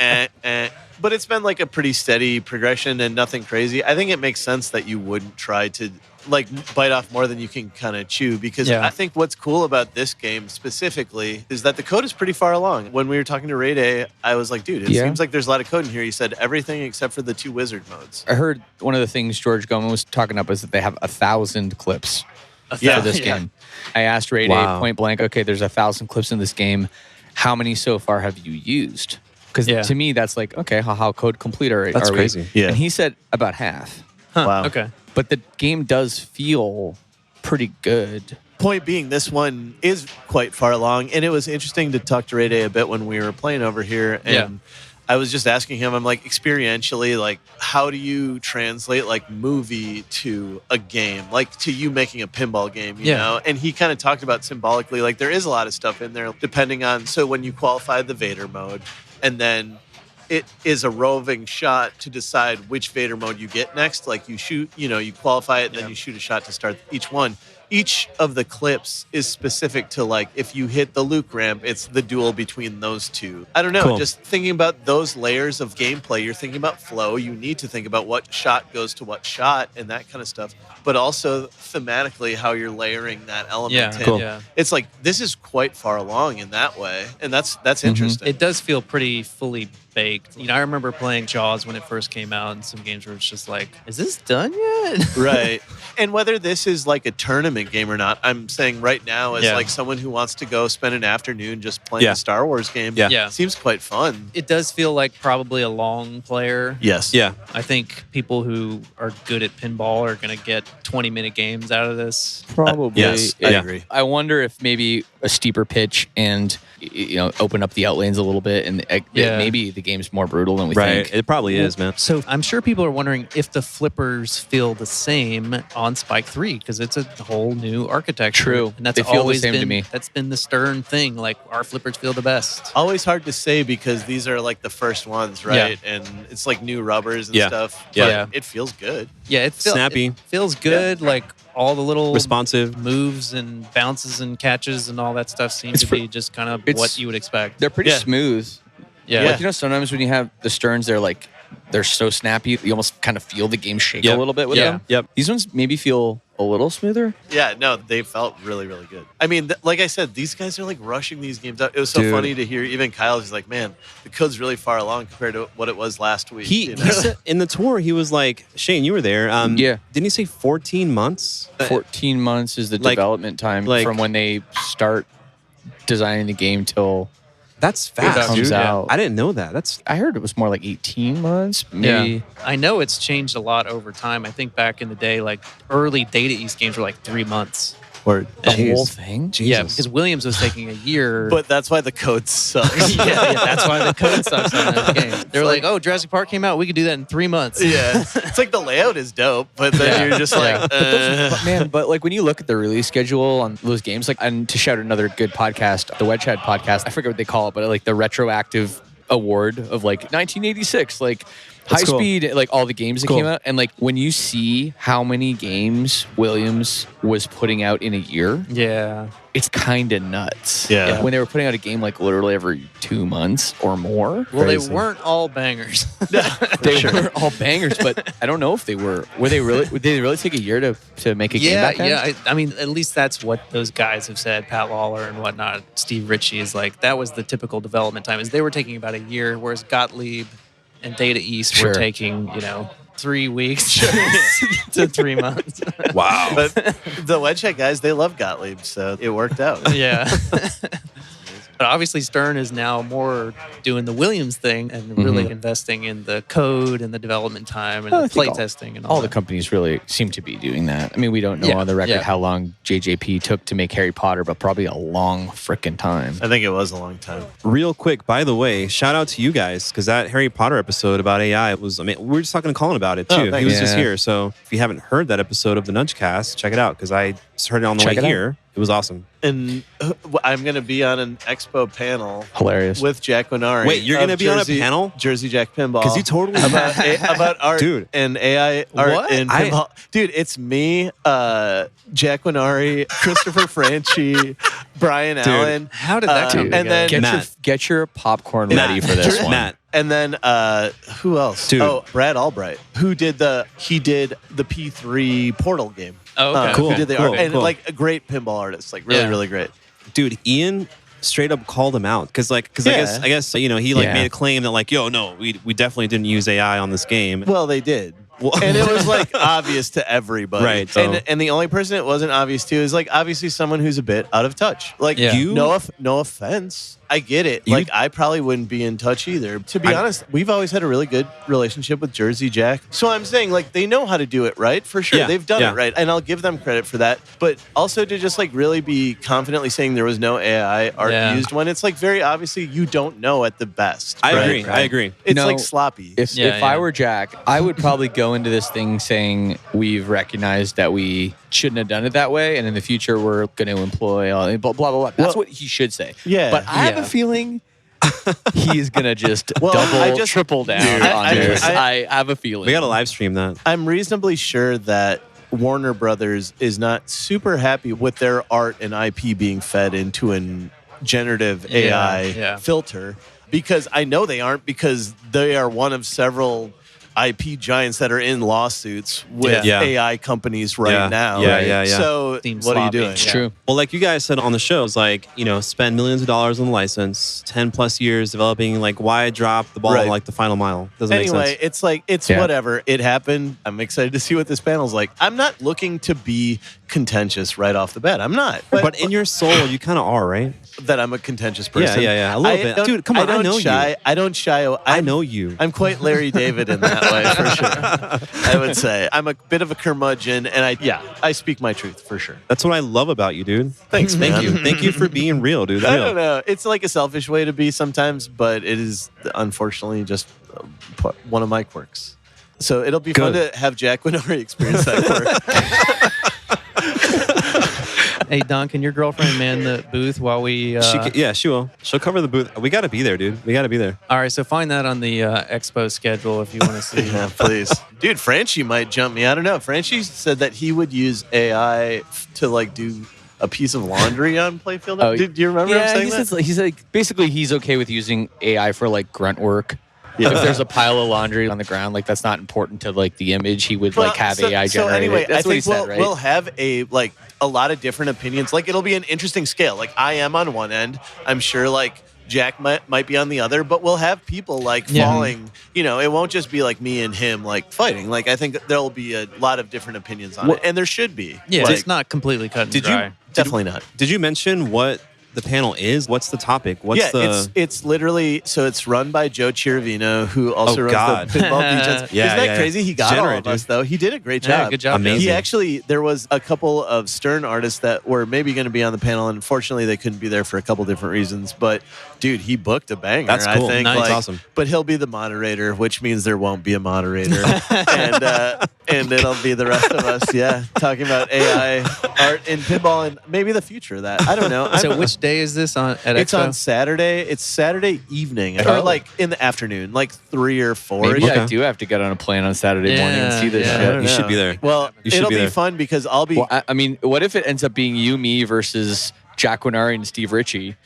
But it's been like a pretty steady progression and nothing crazy. I think it makes sense that you wouldn't try to like bite off more than you can kind of chew, because I think what's cool about this game specifically is that the code is pretty far along. When we were talking to Ray Day, I was like, dude, it seems like there's a lot of code in here. He said everything except for the 2 wizard modes. I heard one of the things George Gomez was talking up is that they have 1,000 clips for this game. I asked Ray Day point blank, okay, there's 1,000 clips in this game. How many so far have you used? Because to me, that's like, okay, how code complete are we? That's crazy. Yeah. And he said about half. Huh. Wow. Okay. But the game does feel pretty good. Point being, this one is quite far along, and it was interesting to talk to Ray Day a bit when we were playing over here. And I was just asking him, I'm like, experientially, like, how do you translate like movie to a game, like to you making a pinball game, you know? And he kind of talked about symbolically, like there is a lot of stuff in there depending on, so when you qualify the Vader mode, and then it is a roving shot to decide which Vader mode you get next. Like you shoot, you know, you qualify it, and then you shoot a shot to start each one. Each of the clips is specific to, like, if you hit the Luke ramp, it's the duel between those two. I don't know. Just thinking about those layers of gameplay, you're thinking about flow. You need to think about what shot goes to what shot and that kind of stuff. But also thematically, how you're layering that element in. It's like, this is quite far along in that way. And that's interesting. It does feel pretty fully baked. You know, I remember playing Jaws when it first came out, and some games where it's just like, is this done yet? Right. And whether this is like a tournament game or not, I'm saying right now as like someone who wants to go spend an afternoon just playing a Star Wars game, seems quite fun. It does feel like probably a long player. Yes. Yeah. I think people who are good at pinball are going to get 20-minute games out of this. Probably. Yes, I agree. I wonder if maybe a steeper pitch and, you know, open up the outlanes a little bit, and maybe the game's more brutal than we think. It probably is, man. So I'm sure people are wondering if the flippers feel the same on Spike 3, because it's a whole new architecture. True. And that's They feel always the same been, to me. That's been the Stern thing. Like, our flippers feel the best. Always hard to say because these are like the first ones, right? And it's like new rubbers and stuff. But it feels good. Yeah, it feels snappy. It feels good. Like, all the little responsive moves and bounces and catches and all that stuff seem to be just kind of what you would expect. They're pretty smooth. Yeah. Like, you know, sometimes when you have the Sterns, they're so snappy, you almost kind of feel the game shake a little bit with them. These ones maybe feel a little smoother. Yeah, no, they felt really, really good. I mean, like I said, these guys are like rushing these games out. It was so funny to hear even Kyle. He's like, man, the code's really far along compared to what it was last week. He said, in the tour, he was like, Shane, you were there. Didn't he say 14 months? 14 months is the development time from when they start designing the game till that's fast, it comes out. I didn't know that. I heard it was more like 18 months. Maybe. Yeah. I know it's changed a lot over time. I think back in the day, like early Data East games were like 3 months. Or the whole thing? Jesus. Yeah, because Williams was taking a year. But that's why the code sucks. That's why the code sucks on that game. They're like, oh, Jurassic Park came out. We could do that in 3 months. Yeah. It's like the layout is dope, but then you're just like, but like when you look at the release schedule on those games, like, and to shout another good podcast, the Wedgehead podcast, I forget what they call it, but like the retroactive award of like 1986, like high speed, like all the games that came out. And like when you see how many games Williams was putting out in a year, it's kind of nuts. Yeah. When they were putting out a game like literally every 2 months or more. Well, they weren't all bangers. They weren't all bangers, but I don't know if they were. Were they really? Did they really take a year to make a game back then? Yeah. I mean, at least that's what those guys have said. Pat Lawler and whatnot. Steve Ritchie is like, that was the typical development time. Is they were taking about a year, whereas Gottlieb and Data East were taking, 3 weeks to 3 months. Wow. But the Wedgehead guys, they love Gottlieb, so it worked out. Yeah. But obviously Stern is now more doing the Williams thing and really investing in the code and the development time and the play testing and all the companies really seem to be doing that. I mean, we don't know on the record how long JJP took to make Harry Potter, but probably a long frickin' time. I think it was a long time. Real quick, by the way, shout out to you guys, because that Harry Potter episode about AI we were just talking to Colin about it too. He was just here. So if you haven't heard that episode of the Nudgecast, check it out, because I just heard it on the way here. It was awesome. And I'm going to be on an expo panel. Hilarious. With Jack Winari. Wait, you're going to be on a panel? Jersey Jack Pinball. Because you totally... about art and AI art and pinball. Dude, it's me, Jack Winari, Christopher Franchi, Brian Allen. How did that come and then get your popcorn ready for this one. Matt. And then who else? Dude. Oh, Brad Albright, who did the P3 Portal game. Oh, okay. Cool. He did the art, and like a great pinball artist, like really great. Dude, Ian straight up called him out because I guess he made a claim that like, we definitely didn't use AI on this game. Well, they did. And it was like obvious to everybody. Right. So. And the only person it wasn't obvious to is like obviously someone who's a bit out of touch. Like no offense. I get it. Like, I probably wouldn't be in touch either. To be honest, we've always had a really good relationship with Jersey Jack. So I'm saying, like, they know how to do it right, for sure. They've done it right, and I'll give them credit for that. But also to just, like, really be confidently saying there was no AI art used when it's, like, very obviously you don't know at the best. I agree. It's, like, sloppy. If I were Jack, I would probably go into this thing saying we've recognized that we shouldn't have done it that way, and in the future we're going to employ all blah, blah, blah. That's what he should say. Yeah. But I have a feeling he is going to just double, triple down on this. I have a feeling. We got to live stream that. I'm reasonably sure that Warner Brothers is not super happy with their art and IP being fed into an generative AI filter, because I know they aren't, because they are one of several IP giants that are in lawsuits with AI companies right now. So what are you doing? It's true. Well, like you guys said on the show, it's like, spend millions of dollars on the license, 10 plus years developing, like, why drop the ball on, like, the final mile? Doesn't make sense. Anyway, it's like, it's whatever. It happened. I'm excited to see what this panel's like. I'm not looking to be contentious right off the bat. I'm not. But in your soul, you kind of are, right? That I'm a contentious person. Yeah. A little bit. Dude, come on. I know you. I don't shy. I know you. I'm quite Larry David in that way, for sure. I would say I'm a bit of a curmudgeon, and I speak my truth, for sure. That's what I love about you, dude. Thanks, man. Thank you. Thank you for being real, dude. I don't know. It's like a selfish way to be sometimes, but it is unfortunately just one of my quirks. So it'll be fun to have Jack Winori experience that quirk. Hey, Don, can your girlfriend man the booth while we... She will. She'll cover the booth. We got to be there, dude. We got to be there. All right, so find that on the expo schedule if you want to see. Yeah, please. Dude, Franchi might jump me. I don't know. Franchi said that he would use AI to, like, do a piece of laundry on playfield. Do you remember him saying that? He's like, basically, he's okay with using AI for, like, grunt work. If there's a pile of laundry on the ground, like, that's not important to, like, the image, he would have AI generate. So anyway, that's what he said, right? We'll have a lot of different opinions. Like, it'll be an interesting scale. Like, I am on one end. I'm sure, like, Jack might be on the other, but we'll have people, like, falling. It won't just be, like, me and him, like, fighting. Like, I think there'll be a lot of different opinions on it, and there should be. Yeah, it's not completely cut and dry. Definitely not. Did you mention what the panel is? What's the topic? It's literally, so it's run by Joe Chiravino, who also runs the Pinball DJs. Isn't that crazy? He got all of us, though. He did a great job. Yeah, good job. Amazing. There was a couple of Stern artists that were maybe going to be on the panel, and unfortunately they couldn't be there for a couple different reasons. But dude, he booked a banger. That's cool. I think. Nice. That's awesome. But he'll be the moderator, which means there won't be a moderator, and it'll be the rest of us. Yeah, talking about AI art in pinball and maybe the future of that. I don't know. So which day is this at It's Expo? on Saturday. It's Saturday evening, or like in the afternoon, like 3 or 4. Maybe I do have to get on a plane on Saturday morning and see this shit. You should be there. Well, it'll be fun because I'll be. Well, I mean, what if it ends up being you, me versus Jack Winari and Steve Ritchie?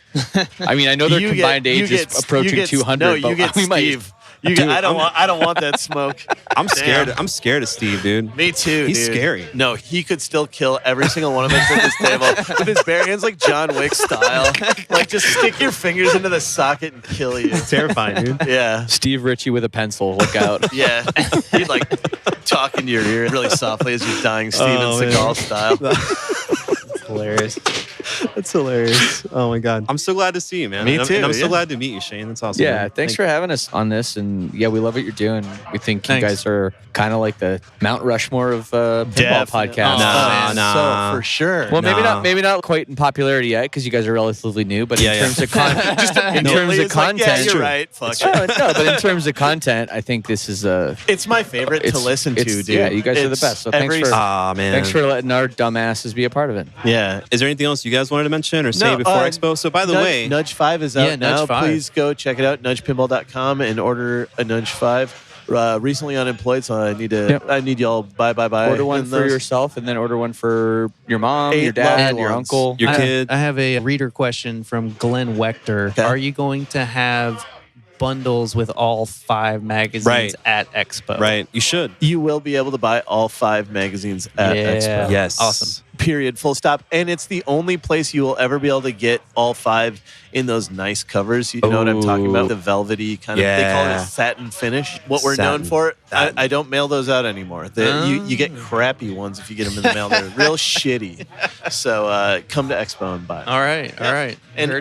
I mean, I know their combined age is approaching 200. No, you get Steve. I don't want that smoke. I'm scared. I'm scared of Steve, dude. Me too. He's scary. No, he could still kill every single one of us at this table with his bare hands, like John Wick style. Like, just stick your fingers into the socket and kill you. It's terrifying, dude. Yeah. Steve Ritchie with a pencil. Look out. Yeah. He'd like talk into your ear really softly as you're dying, Steven Seagal style. That's hilarious. That's hilarious. Oh my God. I'm so glad to see you, man. Me too. And I'm so glad to meet you, Shane. That's awesome. Yeah, thanks for having us on this. And yeah, we love what you're doing. We think you guys are kind of like the Mount Rushmore of pinball podcasts. Nah. So for sure. Well, maybe not quite in popularity yet because you guys are relatively new. But in terms of content, yeah, you're right. Fuck no, but in terms of content, I think this is it's my favorite to listen to, dude. Yeah, you guys are the best. So thanks for letting our dumbasses be a part of it. Yeah. Is there anything else you guys wanted to mention or say before Expo? So by the way, Nudge 5 is out now. 5. Please go check it out, nudgepinball.com, and order a Nudge 5. Recently unemployed, so I need y'all buy. Order one for yourself, and then order one for your mom, your dad, your uncle, your kid. I have a reader question from Glenn Wechter. Okay. Are you going to have bundles with all 5 magazines at Expo? Right. You should. You will be able to buy all 5 magazines at Expo. Yes. Awesome. period, full stop. And it's the only place you will ever be able to get all 5 in those nice covers. You know what I'm talking about? The velvety kind of, they call it a satin finish. What we're known for. I don't mail those out anymore. You get crappy ones if you get them in the mail. They're real shitty. So come to Expo and buy them. All right. And we're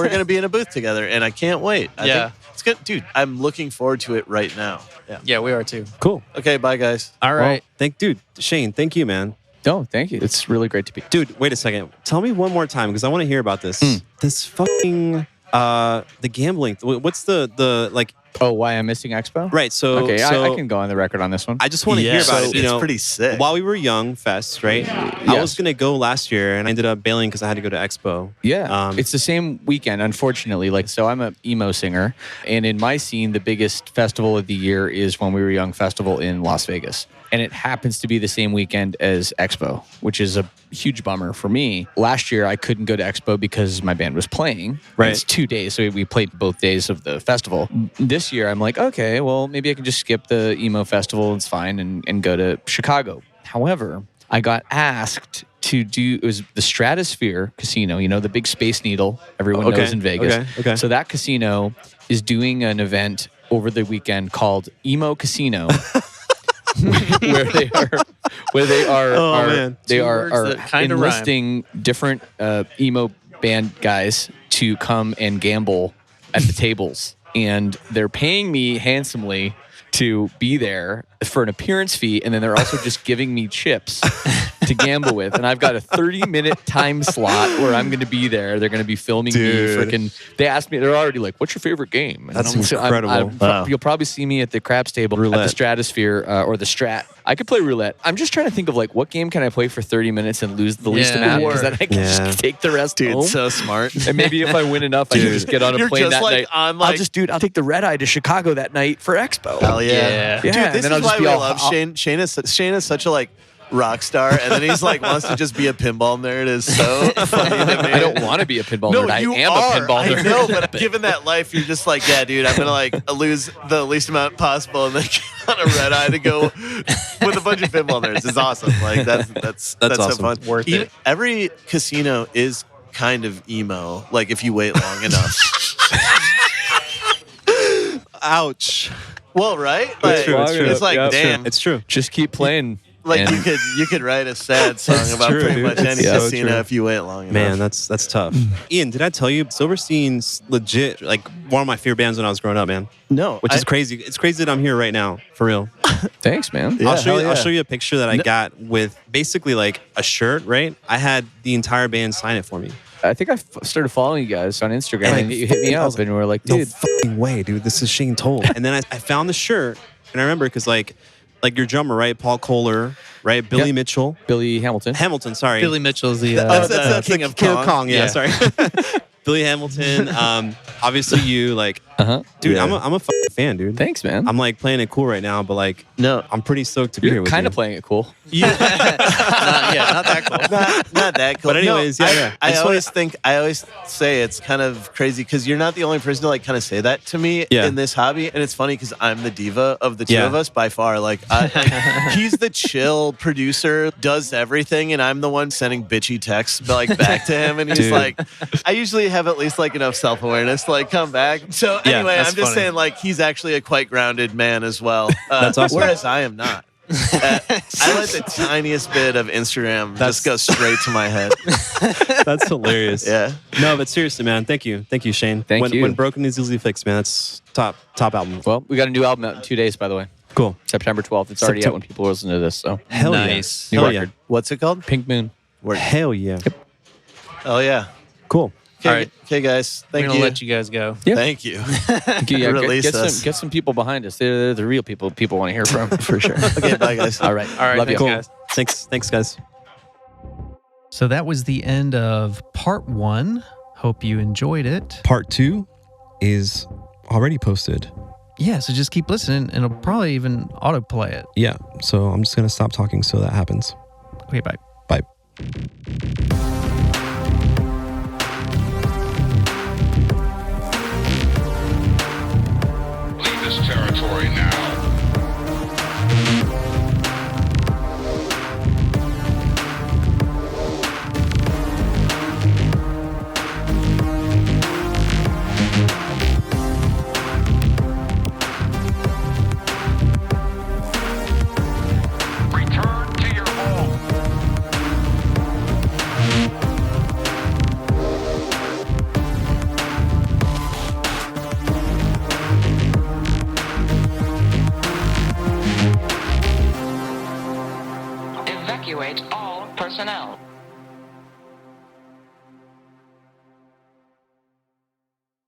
going to be in a booth together, and I can't wait. I think it's good. Dude, I'm looking forward to it right now. Yeah, we are too. Cool. Okay, bye, guys. All right. Dude, Shane, thank you, man. No, thank you. It's really great to be. Dude, wait a second. Tell me one more time because I want to hear about this. This fucking the gambling. What's the like? Oh, why I'm missing Expo? Right. So okay, I can go on the record on this one. I just want to hear about it. It's pretty sick. While we were young, Fest, right? Yes. I was gonna go last year, and I ended up bailing because I had to go to Expo. Yeah, it's the same weekend, unfortunately. So I'm an emo singer, and in my scene, the biggest festival of the year is When We Were Young Festival in Las Vegas. And it happens to be the same weekend as Expo, which is a huge bummer for me. Last year, I couldn't go to Expo because my band was playing. Right. It's 2 days, so we played both days of the festival. This year, I'm like, okay, well, maybe I can just skip the emo festival. It's fine, and go to Chicago. However, I got asked to do, it was the Stratosphere Casino, the big Space Needle everyone knows in Vegas. Okay. So that casino is doing an event over the weekend called Emo Casino. where they are enlisting different emo band guys to come and gamble at the tables, and they're paying me handsomely to be there for an appearance fee, and then they're also just giving me chips to gamble with. And I've got a 30-minute time slot where I'm going to be there. They're going to be filming me. They asked me, they're already like, what's your favorite game? And that's incredible. You'll probably see me at the craps table roulette. At the Stratosphere or the Strat. I could play roulette. I'm just trying to think of what game can I play for 30 minutes and lose the least amount, because then I can just take the rest home. So smart. And maybe if I win enough, I can just get on a plane that night. I'll take the red eye to Chicago that night for Expo. Hell yeah. Dude, this is why we love Shane. Shane is such a rock star, and then he's wants to just be a pinball nerd. Is so funny to me. I don't want to be a pinball nerd. I am a pinball nerd. I know, but given that life, you're just yeah, dude, I'm gonna lose the least amount possible and then get on a red eye to go with a bunch of pinball nerds. It's awesome. That's awesome. So fun. Worth it. Every casino is kind of emo. If you wait long enough. Ouch. Well, right? It's true. It's damn. It's true. Just keep playing. You could write a sad song about pretty much any casino if you wait long enough. Man, that's tough. Ian, did I tell you Silverstein's legit one of my favorite bands when I was growing up, man? No. Which is crazy. It's crazy that I'm here right now, for real. Thanks, man. Yeah, I'll show you a picture that I got with basically a shirt, right? I had the entire band sign it for me. I think I started following you guys on Instagram, and you hit me up, and we were like, dude. No fucking way, dude. This is Shane Toll. And then I found the shirt, and I remember because your drummer, right? Paul Kohler, right? Billy Mitchell. Billy Hamilton. Hamilton, sorry. Billy Mitchell's the that's King of Kong. Yeah, sorry. Billy Hamilton. Obviously you dude. Yeah. I'm a fucking fan, dude. Thanks, man. I'm playing it cool right now, but no, I'm pretty stoked to be here with you. Kind of playing it cool. Yeah. not that cool. Not that cool. But anyways, I always say it's kind of crazy because you're not the only person to kind of say that to me in this hobby, and it's funny because I'm the diva of the two of us by far. He's the chill producer, does everything, and I'm the one sending bitchy texts back to him, and he's I usually have at least enough self-awareness to come back. So anyway, I'm just saying he's actually a quite grounded man as well. That's awesome. Whereas I am not. I let the tiniest bit of Instagram just go straight to my head. That's hilarious. Yeah. No, but seriously, man, thank you, Shane. Thank you. When Broken is easily fixed, man, that's top album. Well, we got a new album out in 2 days, by the way. Cool. September 12th. It's already out when people listen to this. So hell nice. Yeah. New Hell record. What's it called? Pink Moon. Hell yeah. Yep. Oh yeah. Cool. Okay, all right. Okay, guys. Thank you. We're gonna let you guys go. Yeah. Thank you. Get some people behind us. They're the real people want to hear from for sure. Okay, bye guys. All right. Love you guys. Thanks, guys. So that was the end of part 1. Hope you enjoyed it. Part 2 is already posted. Yeah, so just keep listening, and it'll probably even autoplay it. Yeah, so I'm just gonna stop talking so that happens. Okay, bye. Bye. Leave this territory now. evacuate all personnel.